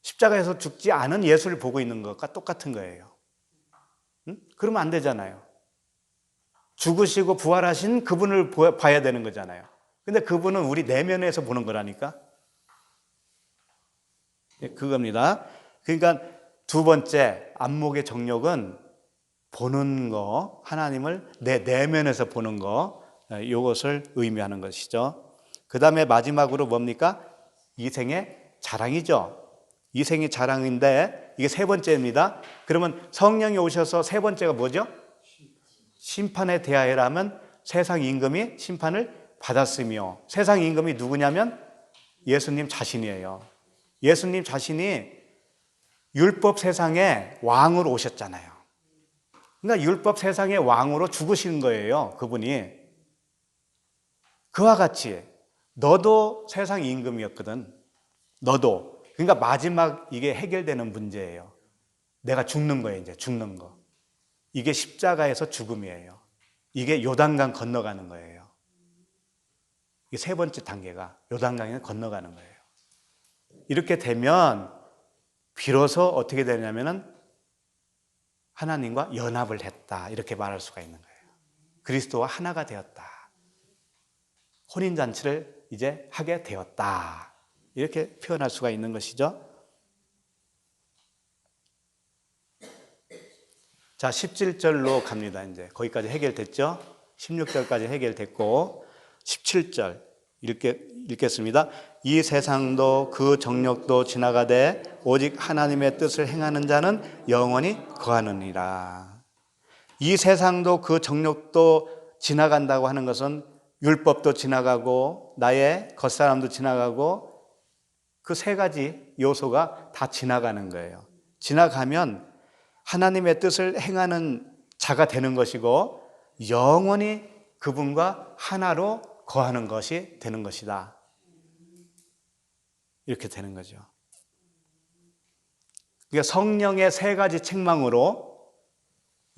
Speaker 1: 십자가에서 죽지 않은 예수를 보고 있는 것과 똑같은 거예요. 응? 그러면 안 되잖아요. 죽으시고 부활하신 그분을 봐야 되는 거잖아요. 근데 그분은 우리 내면에서 보는 거라니까. 그겁니다. 그러니까 두 번째 안목의 정력은 보는 거, 하나님을 내 내면에서 보는 거, 이것을 의미하는 것이죠. 그 다음에 마지막으로 뭡니까? 이생의 자랑이죠. 이생의 자랑인데 이게 세 번째입니다. 그러면 성령이 오셔서 세 번째가 뭐죠? 심판에 대하여라면 세상 임금이 심판을 받았으며, 세상 임금이 누구냐면 예수님 자신이에요. 예수님 자신이 율법 세상에 왕으로 오셨잖아요. 그러니까 율법 세상의 왕으로 죽으시는 거예요, 그분이. 그와 같이 너도 세상 임금이었거든. 너도. 그러니까 마지막 이게 해결되는 문제예요. 내가 죽는 거예요, 이제 죽는 거. 이게 십자가에서 죽음이에요. 이게 요단강 건너가는 거예요. 이게 세 번째 단계가 요단강에 건너가는 거예요. 이렇게 되면 비로소 어떻게 되냐면은 하나님과 연합을 했다, 이렇게 말할 수가 있는 거예요. 그리스도와 하나가 되었다. 혼인잔치를 이제 하게 되었다, 이렇게 표현할 수가 있는 것이죠. 자, 17절로 갑니다. 이제 거기까지 해결됐죠. 16절까지 해결됐고 17절 읽겠습니다. 이 세상도 그 정욕도 지나가되 오직 하나님의 뜻을 행하는 자는 영원히 거하느니라. 이 세상도 그 정욕도 지나간다고 하는 것은 율법도 지나가고 나의 겉사람도 지나가고 그 세 가지 요소가 다 지나가는 거예요. 지나가면 하나님의 뜻을 행하는 자가 되는 것이고 영원히 그분과 하나로 거하는 것이 되는 것이다, 이렇게 되는 거죠. 그러니까 성령의 세 가지 책망으로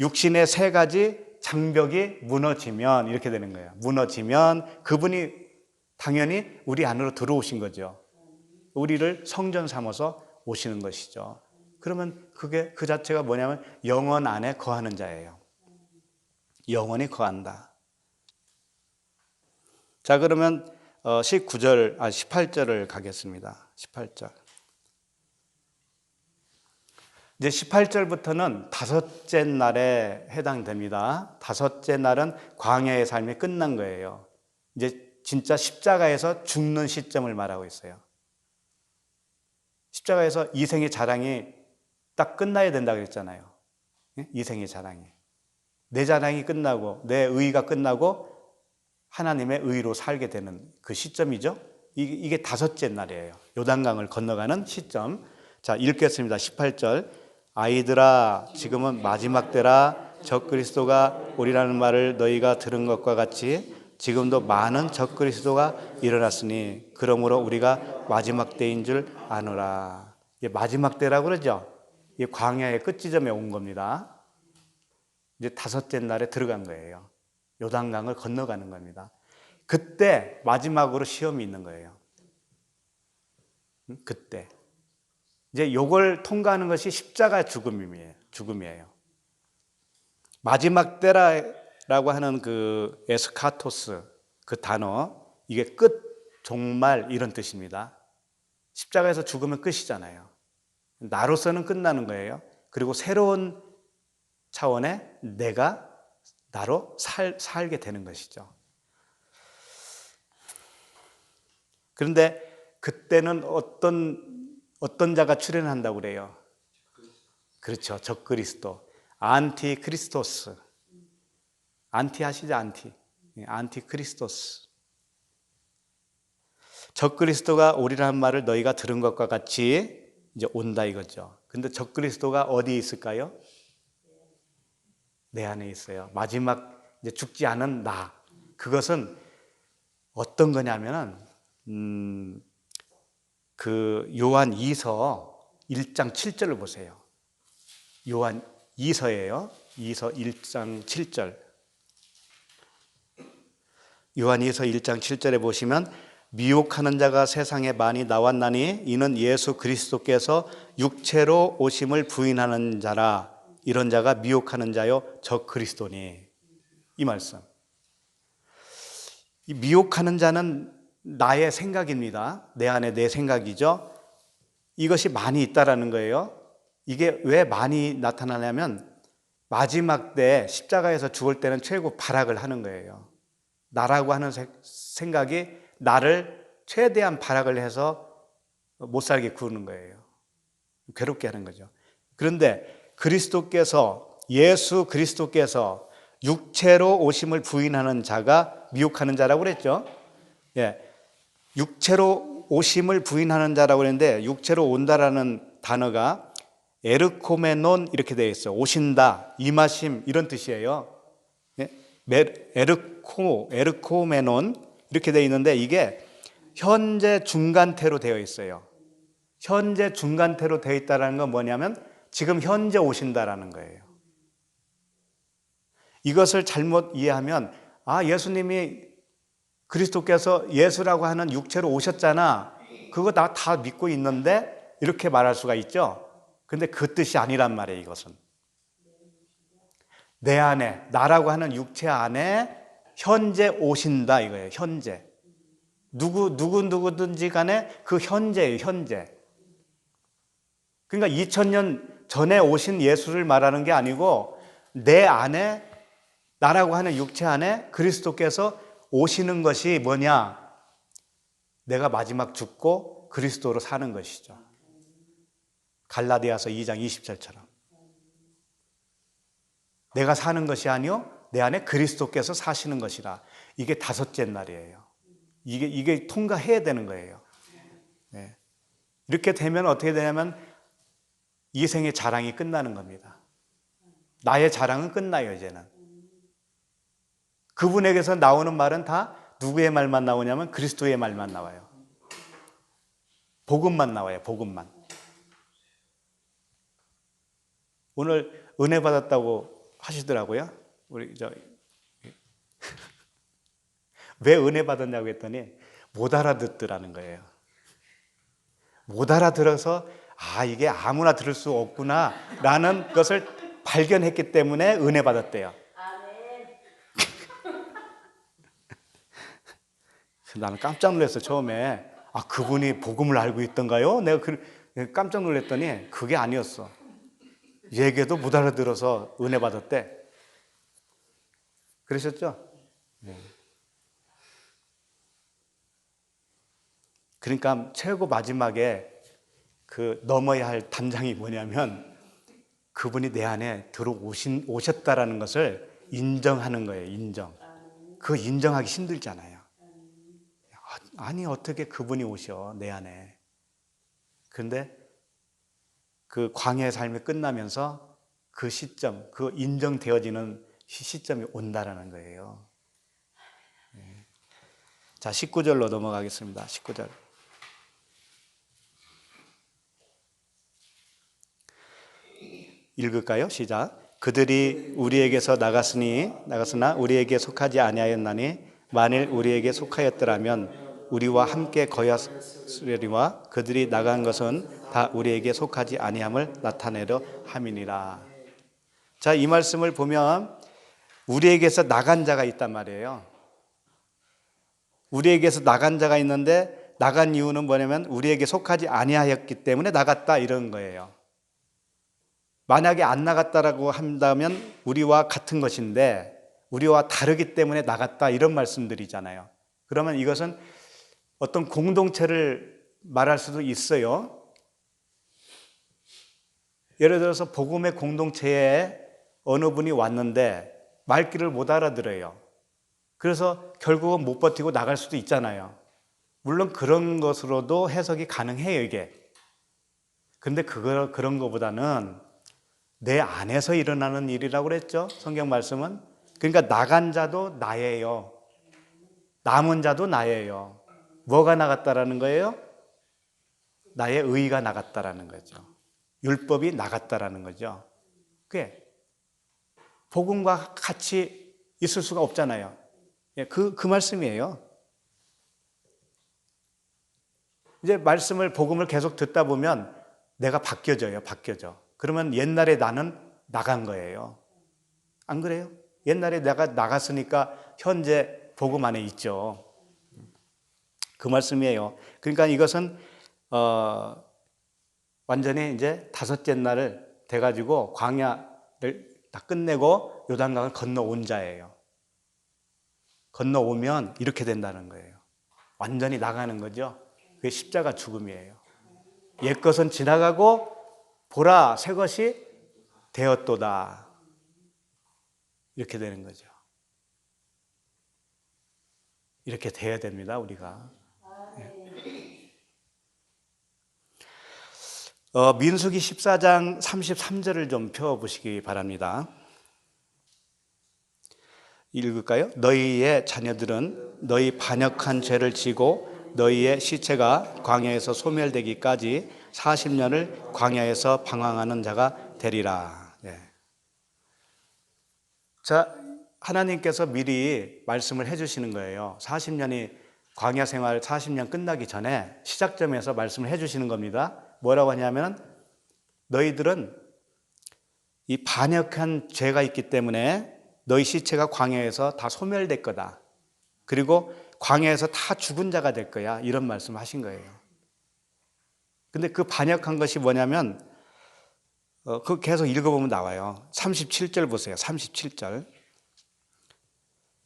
Speaker 1: 육신의 세 가지 장벽이 무너지면 이렇게 되는 거예요. 무너지면 그분이 당연히 우리 안으로 들어오신 거죠. 우리를 성전 삼아서 오시는 것이죠. 그러면 그게 그 자체가 뭐냐면 영원 안에 거하는 자예요. 영원히 거한다. 자, 그러면 18절을 가겠습니다. 18절. 이제 18절부터는 다섯째 날에 해당됩니다. 다섯째 날은 광야의 삶이 끝난 거예요. 이제 진짜 십자가에서 죽는 시점을 말하고 있어요. 십자가에서 이생의 자랑이 딱 끝나야 된다고 그랬잖아요. 이생의 자랑이. 내 자랑이 끝나고 내 의의가 끝나고 하나님의 의로 살게 되는 그 시점이죠. 이게 다섯째 날이에요. 요단강을 건너가는 시점. 자, 읽겠습니다. 18절. 아이들아, 지금은 마지막 때라. 적그리스도가 오리라는 말을 너희가 들은 것과 같이 지금도 많은 적그리스도가 일어났으니 그러므로 우리가 마지막 때인 줄 아노라. 이게 마지막 때라고 그러죠. 이 광야의 끝지점에 온 겁니다. 이제 다섯째 날에 들어간 거예요. 요단강을 건너가는 겁니다. 그때 마지막으로 시험이 있는 거예요. 그때 이제 요걸 통과하는 것이 십자가 죽음이에요. 마지막 때라고 하는 그 에스카토스, 그 단어, 이게 끝, 종말, 이런 뜻입니다. 십자가에서 죽으면 끝이잖아요. 나로서는 끝나는 거예요. 그리고 새로운 차원의 내가 나로 살게 되는 것이죠. 그런데 그때는 어떤 자가 출현한다고 그래요? 그렇죠. 적그리스도. 안티크리스토스. 안티 하시죠, 안티. 안티크리스토스. 적그리스도가 오리라는 말을 너희가 들은 것과 같이 이제 온다 이거죠. 근데 적그리스도가 어디에 있을까요? 내 안에 있어요. 마지막 이제 죽지 않은 나. 그것은 어떤 거냐면은 그 요한 2서 1장 7절을 보세요. 요한 2서예요. 2서 1장 7절. 요한 2서 1장 7절에 보시면 미혹하는 자가 세상에 많이 나왔나니 이는 예수 그리스도께서 육체로 오심을 부인하는 자라. 이런 자가 미혹하는 자요 적 그리스도니. 이 말씀. 이 미혹하는 자는 나의 생각입니다. 내 안에 내 생각이죠. 이것이 많이 있다라는 거예요. 이게 왜 많이 나타나냐면 마지막 때 십자가에서 죽을 때는 최고 발악을 하는 거예요. 나라고 하는 생각이 나를 최대한 발악을 해서 못 살게 구는 거예요. 괴롭게 하는 거죠. 그런데 예수 그리스도께서 육체로 오심을 부인하는 자가 미혹하는 자라고 그랬죠. 예, 육체로 오심을 부인하는 자라고 그랬는데 육체로 온다라는 단어가 에르코메논 이렇게 되어 있어요. 오신다, 임하심 이런 뜻이에요. 예? 에르코메논 이렇게 되어 있는데 이게 현재 중간태로 되어 있어요. 현재 중간태로 되어 있다는 건 뭐냐면 지금 현재 오신다라는 거예요. 이것을 잘못 이해하면 예수님이 그리스도께서 예수라고 하는 육체로 오셨잖아. 그거 다 믿고 있는데 이렇게 말할 수가 있죠. 근데 그 뜻이 아니란 말이에요. 이것은 내 안에 나라고 하는 육체 안에 현재 오신다 이거예요. 현재 누구든지 간에 그 현재예요. 현재. 그러니까 2000년 전에 오신 예수를 말하는 게 아니고 내 안에 나라고 하는 육체 안에 그리스도께서 오시는 것이 뭐냐? 내가 마지막 죽고 그리스도로 사는 것이죠. 갈라디아서 2장 20절처럼 내가 사는 것이 아니요 내 안에 그리스도께서 사시는 것이라. 이게 다섯째 날이에요. 이게 통과해야 되는 거예요. 네. 이렇게 되면 어떻게 되냐면 이 생의 자랑이 끝나는 겁니다. 나의 자랑은 끝나요. 이제는 그분에게서 나오는 말은 다 누구의 말만 나오냐면 그리스도의 말만 나와요. 복음만 나와요. 복음만. 오늘 은혜 받았다고 하시더라고요. 왜 은혜 받았냐고 했더니 못 알아듣더라는 거예요. 못 알아들어서 이게 아무나 들을 수 없구나 라는 것을 발견했기 때문에 은혜 받았대요. 나는 깜짝 놀랐어. 처음에 그분이 복음을 알고 있던가요? 내가 깜짝 놀랐더니 그게 아니었어. 얘기도 못 알아들어서 은혜 받았대. 그러셨죠? 네. 그러니까 최고 마지막에 넘어야 할 단장이 뭐냐면 그분이 내 안에 오셨다라는 것을 인정하는 거예요. 인정. 그거 인정하기 힘들잖아요. 아니 어떻게 그분이 오셔 내 안에. 그런데 그 광야의 삶이 끝나면서 그 시점, 그 인정되어지는 시점이 온다라는 거예요. 자, 19절로 넘어가겠습니다. 19절. 읽을까요? 시작. 그들이 우리에게서 나갔으나 우리에게 속하지 아니하였나니 만일 우리에게 속하였더라면 우리와 함께 거하였으리와 그들이 나간 것은 다 우리에게 속하지 아니함을 나타내려 함이니라. 자, 이 말씀을 보면 우리에게서 나간 자가 있단 말이에요. 우리에게서 나간 자가 있는데 나간 이유는 뭐냐면 우리에게 속하지 아니하였기 때문에 나갔다 이런 거예요. 만약에 안 나갔다라고 한다면 우리와 같은 것인데 우리와 다르기 때문에 나갔다 이런 말씀들이잖아요. 그러면 이것은 어떤 공동체를 말할 수도 있어요. 예를 들어서 복음의 공동체에 어느 분이 왔는데 말귀를 못 알아들어요. 그래서 결국은 못 버티고 나갈 수도 있잖아요. 물론 그런 것으로도 해석이 가능해요, 이게. 근데 그런 것보다는 내 안에서 일어나는 일이라고 그랬죠, 성경 말씀은. 그러니까 나간 자도 나예요. 남은 자도 나예요. 뭐가 나갔다라는 거예요? 나의 의가 나갔다라는 거죠. 율법이 나갔다라는 거죠. 그게 복음과 같이 있을 수가 없잖아요. 그 말씀이에요. 이제 복음을 계속 듣다 보면 내가 바뀌어져요. 그러면 옛날에 나는 나간 거예요. 안 그래요? 옛날에 내가 나갔으니까 현재 복음 안에 있죠. 그 말씀이에요. 그러니까 이것은 완전히 이제 다섯째 날을 돼가지고 광야를 다 끝내고 요단강을 건너온 자예요. 건너오면 이렇게 된다는 거예요. 완전히 나가는 거죠. 그게 십자가 죽음이에요. 옛것은 지나가고 보라 새 것이 되었도다. 이렇게 되는 거죠. 이렇게 돼야 됩니다, 우리가. 민수기 14장 33절을 좀 펴보시기 바랍니다. 읽을까요? 너희의 자녀들은 너희 반역한 죄를 지고 너희의 시체가 광야에서 소멸되기까지 40년을 광야에서 방황하는 자가 되리라. 네. 자, 하나님께서 미리 말씀을 해주시는 거예요. 40년이 광야 생활 40년 끝나기 전에 시작점에서 말씀을 해주시는 겁니다. 뭐라고 하냐면 너희들은 이 반역한 죄가 있기 때문에 너희 시체가 광야에서 다 소멸될 거다. 그리고 광야에서 다 죽은 자가 될 거야. 이런 말씀을 하신 거예요. 근데 그 반역한 것이 뭐냐면 그 계속 읽어보면 나와요. 37절 보세요. 37절.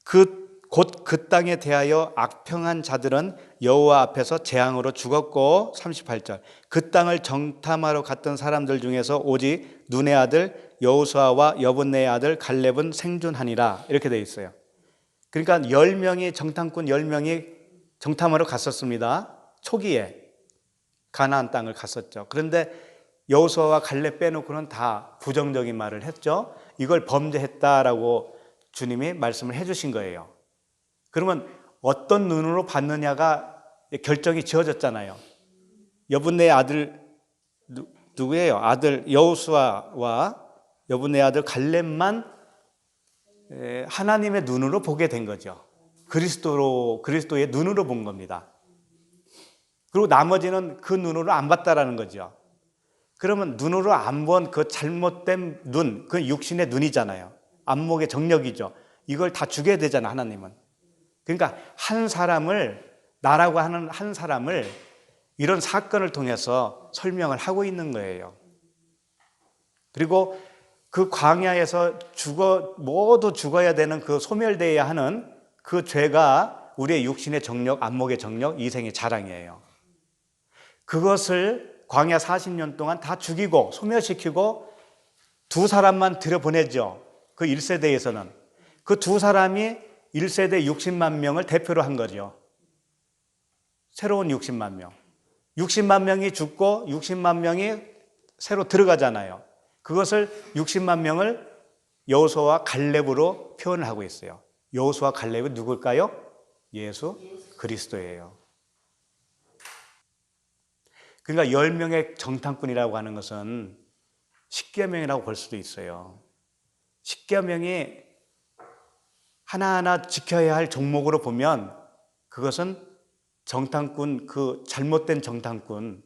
Speaker 1: 곧 그 땅에 대하여 악평한 자들은 여호와 앞에서 재앙으로 죽었고 38절. 그 땅을 정탐하러 갔던 사람들 중에서 오직 눈의 아들 여호수아와 여분네의 아들 갈렙은 생존하니라. 이렇게 되어 있어요. 그러니까 10명이 정탐꾼 10명이 정탐하러 갔었습니다. 초기에 가나안 땅을 갔었죠. 그런데 여호수아와 갈렙 빼놓고는 다 부정적인 말을 했죠. 이걸 범죄했다라고 주님이 말씀을 해주신 거예요. 그러면 어떤 눈으로 봤느냐가 결정이 지어졌잖아요. 여분네의 아들 누구예요? 아들 여호수아와 여분네의 아들 갈렙만 하나님의 눈으로 보게 된 거죠. 그리스도의 눈으로 본 겁니다. 그리고 나머지는 그 눈으로 안 봤다라는 거죠. 그러면 눈으로 안 본 그 잘못된 눈, 그 육신의 눈이잖아요. 안목의 정력이죠. 이걸 다 죽여야 되잖아, 하나님은. 그러니까 한 사람을, 나라고 하는 한 사람을 이런 사건을 통해서 설명을 하고 있는 거예요. 그리고 그 광야에서 모두 죽어야 되는 그 소멸되어야 하는 그 죄가 우리의 육신의 정력, 안목의 정력, 이생의 자랑이에요. 그것을 광야 40년 동안 다 죽이고 소멸시키고 두 사람만 들여보내죠. 그 1세대에서는. 그 두 사람이 1세대 60만 명을 대표로 한 거죠. 새로운 60만 명. 60만 명이 죽고 60만 명이 새로 들어가잖아요. 그것을 60만 명을 여호수아와 갈렙으로 표현을 하고 있어요. 여호수아와 갈렙은 누굴까요? 예수 그리스도예요. 그러니까 10명의 정탐꾼이라고 하는 것은 십계명이라고 볼 수도 있어요. 십계명이 하나하나 지켜야 할 종목으로 보면 그것은 정탐꾼, 그 잘못된 정탐꾼,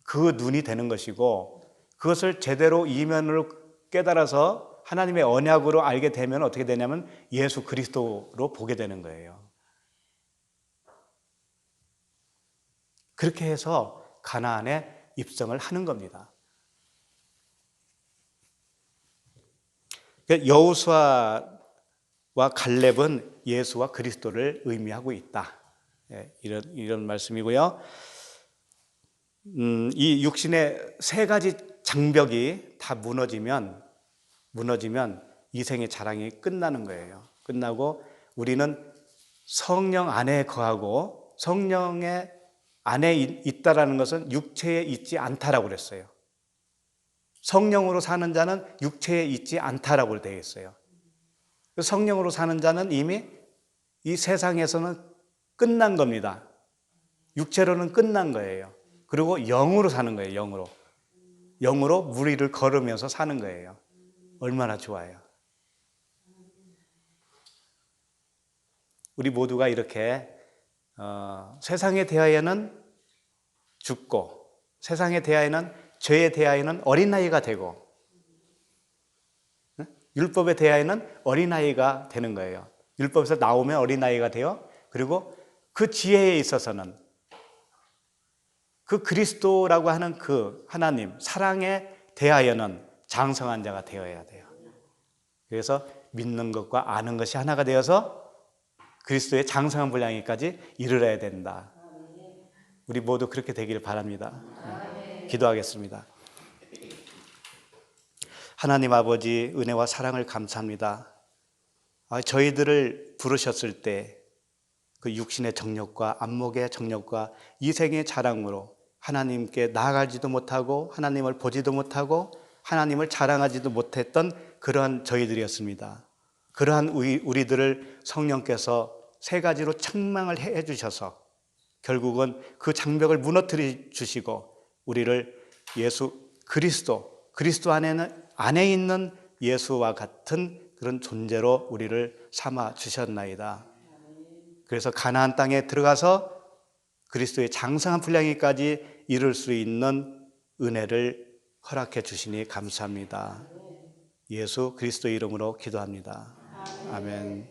Speaker 1: 그 눈이 되는 것이고 그것을 제대로 이면으로 깨달아서 하나님의 언약으로 알게 되면 어떻게 되냐면 예수 그리스도로 보게 되는 거예요. 그렇게 해서 가나안에 입성을 하는 겁니다. 여호수아와 갈렙은 예수와 그리스도를 의미하고 있다. 이런 말씀이고요. 이 육신의 세 가지 장벽이 다 무너지면 이생의 자랑이 끝나는 거예요. 끝나고 우리는 성령 안에 거하고 성령의 안에 있다라는 것은 육체에 있지 않다라고 그랬어요. 성령으로 사는 자는 육체에 있지 않다라고 되어 있어요. 성령으로 사는 자는 이미 이 세상에서는 끝난 겁니다. 육체로는 끝난 거예요. 그리고 영으로 사는 거예요. 영으로 무리를 걸으면서 사는 거예요. 얼마나 좋아요. 우리 모두가 이렇게 세상에 대하여는 죽고 세상에 대하여는 죄에 대하여는 어린아이가 되고 율법에 대하여는 어린아이가 되는 거예요. 율법에서 나오면 어린아이가 돼요. 그리고 그 지혜에 있어서는 그 그리스도라고 하는 그 하나님 사랑에 대하여는 장성한 자가 되어야 돼요. 그래서 믿는 것과 아는 것이 하나가 되어서 그리스도의 장성한 분량에까지 이르러야 된다. 우리 모두 그렇게 되기를 바랍니다. 기도하겠습니다. 하나님 아버지 은혜와 사랑을 감사합니다. 저희들을 부르셨을 때 그 육신의 정욕과 안목의 정욕과 이생의 자랑으로 하나님께 나아가지도 못하고 하나님을 보지도 못하고 하나님을 자랑하지도 못했던 그러한 저희들이었습니다. 그러한 우리들을 성령께서 세 가지로 책망을 해 주셔서 결국은 그 장벽을 무너뜨려 주시고 우리를 예수 그리스도 안에 있는 예수와 같은 그런 존재로 우리를 삼아 주셨나이다. 그래서 가나안 땅에 들어가서 그리스도의 장성한 분량에까지 이룰 수 있는 은혜를 허락해 주시니 감사합니다. 예수 그리스도 이름으로 기도합니다. 아멘.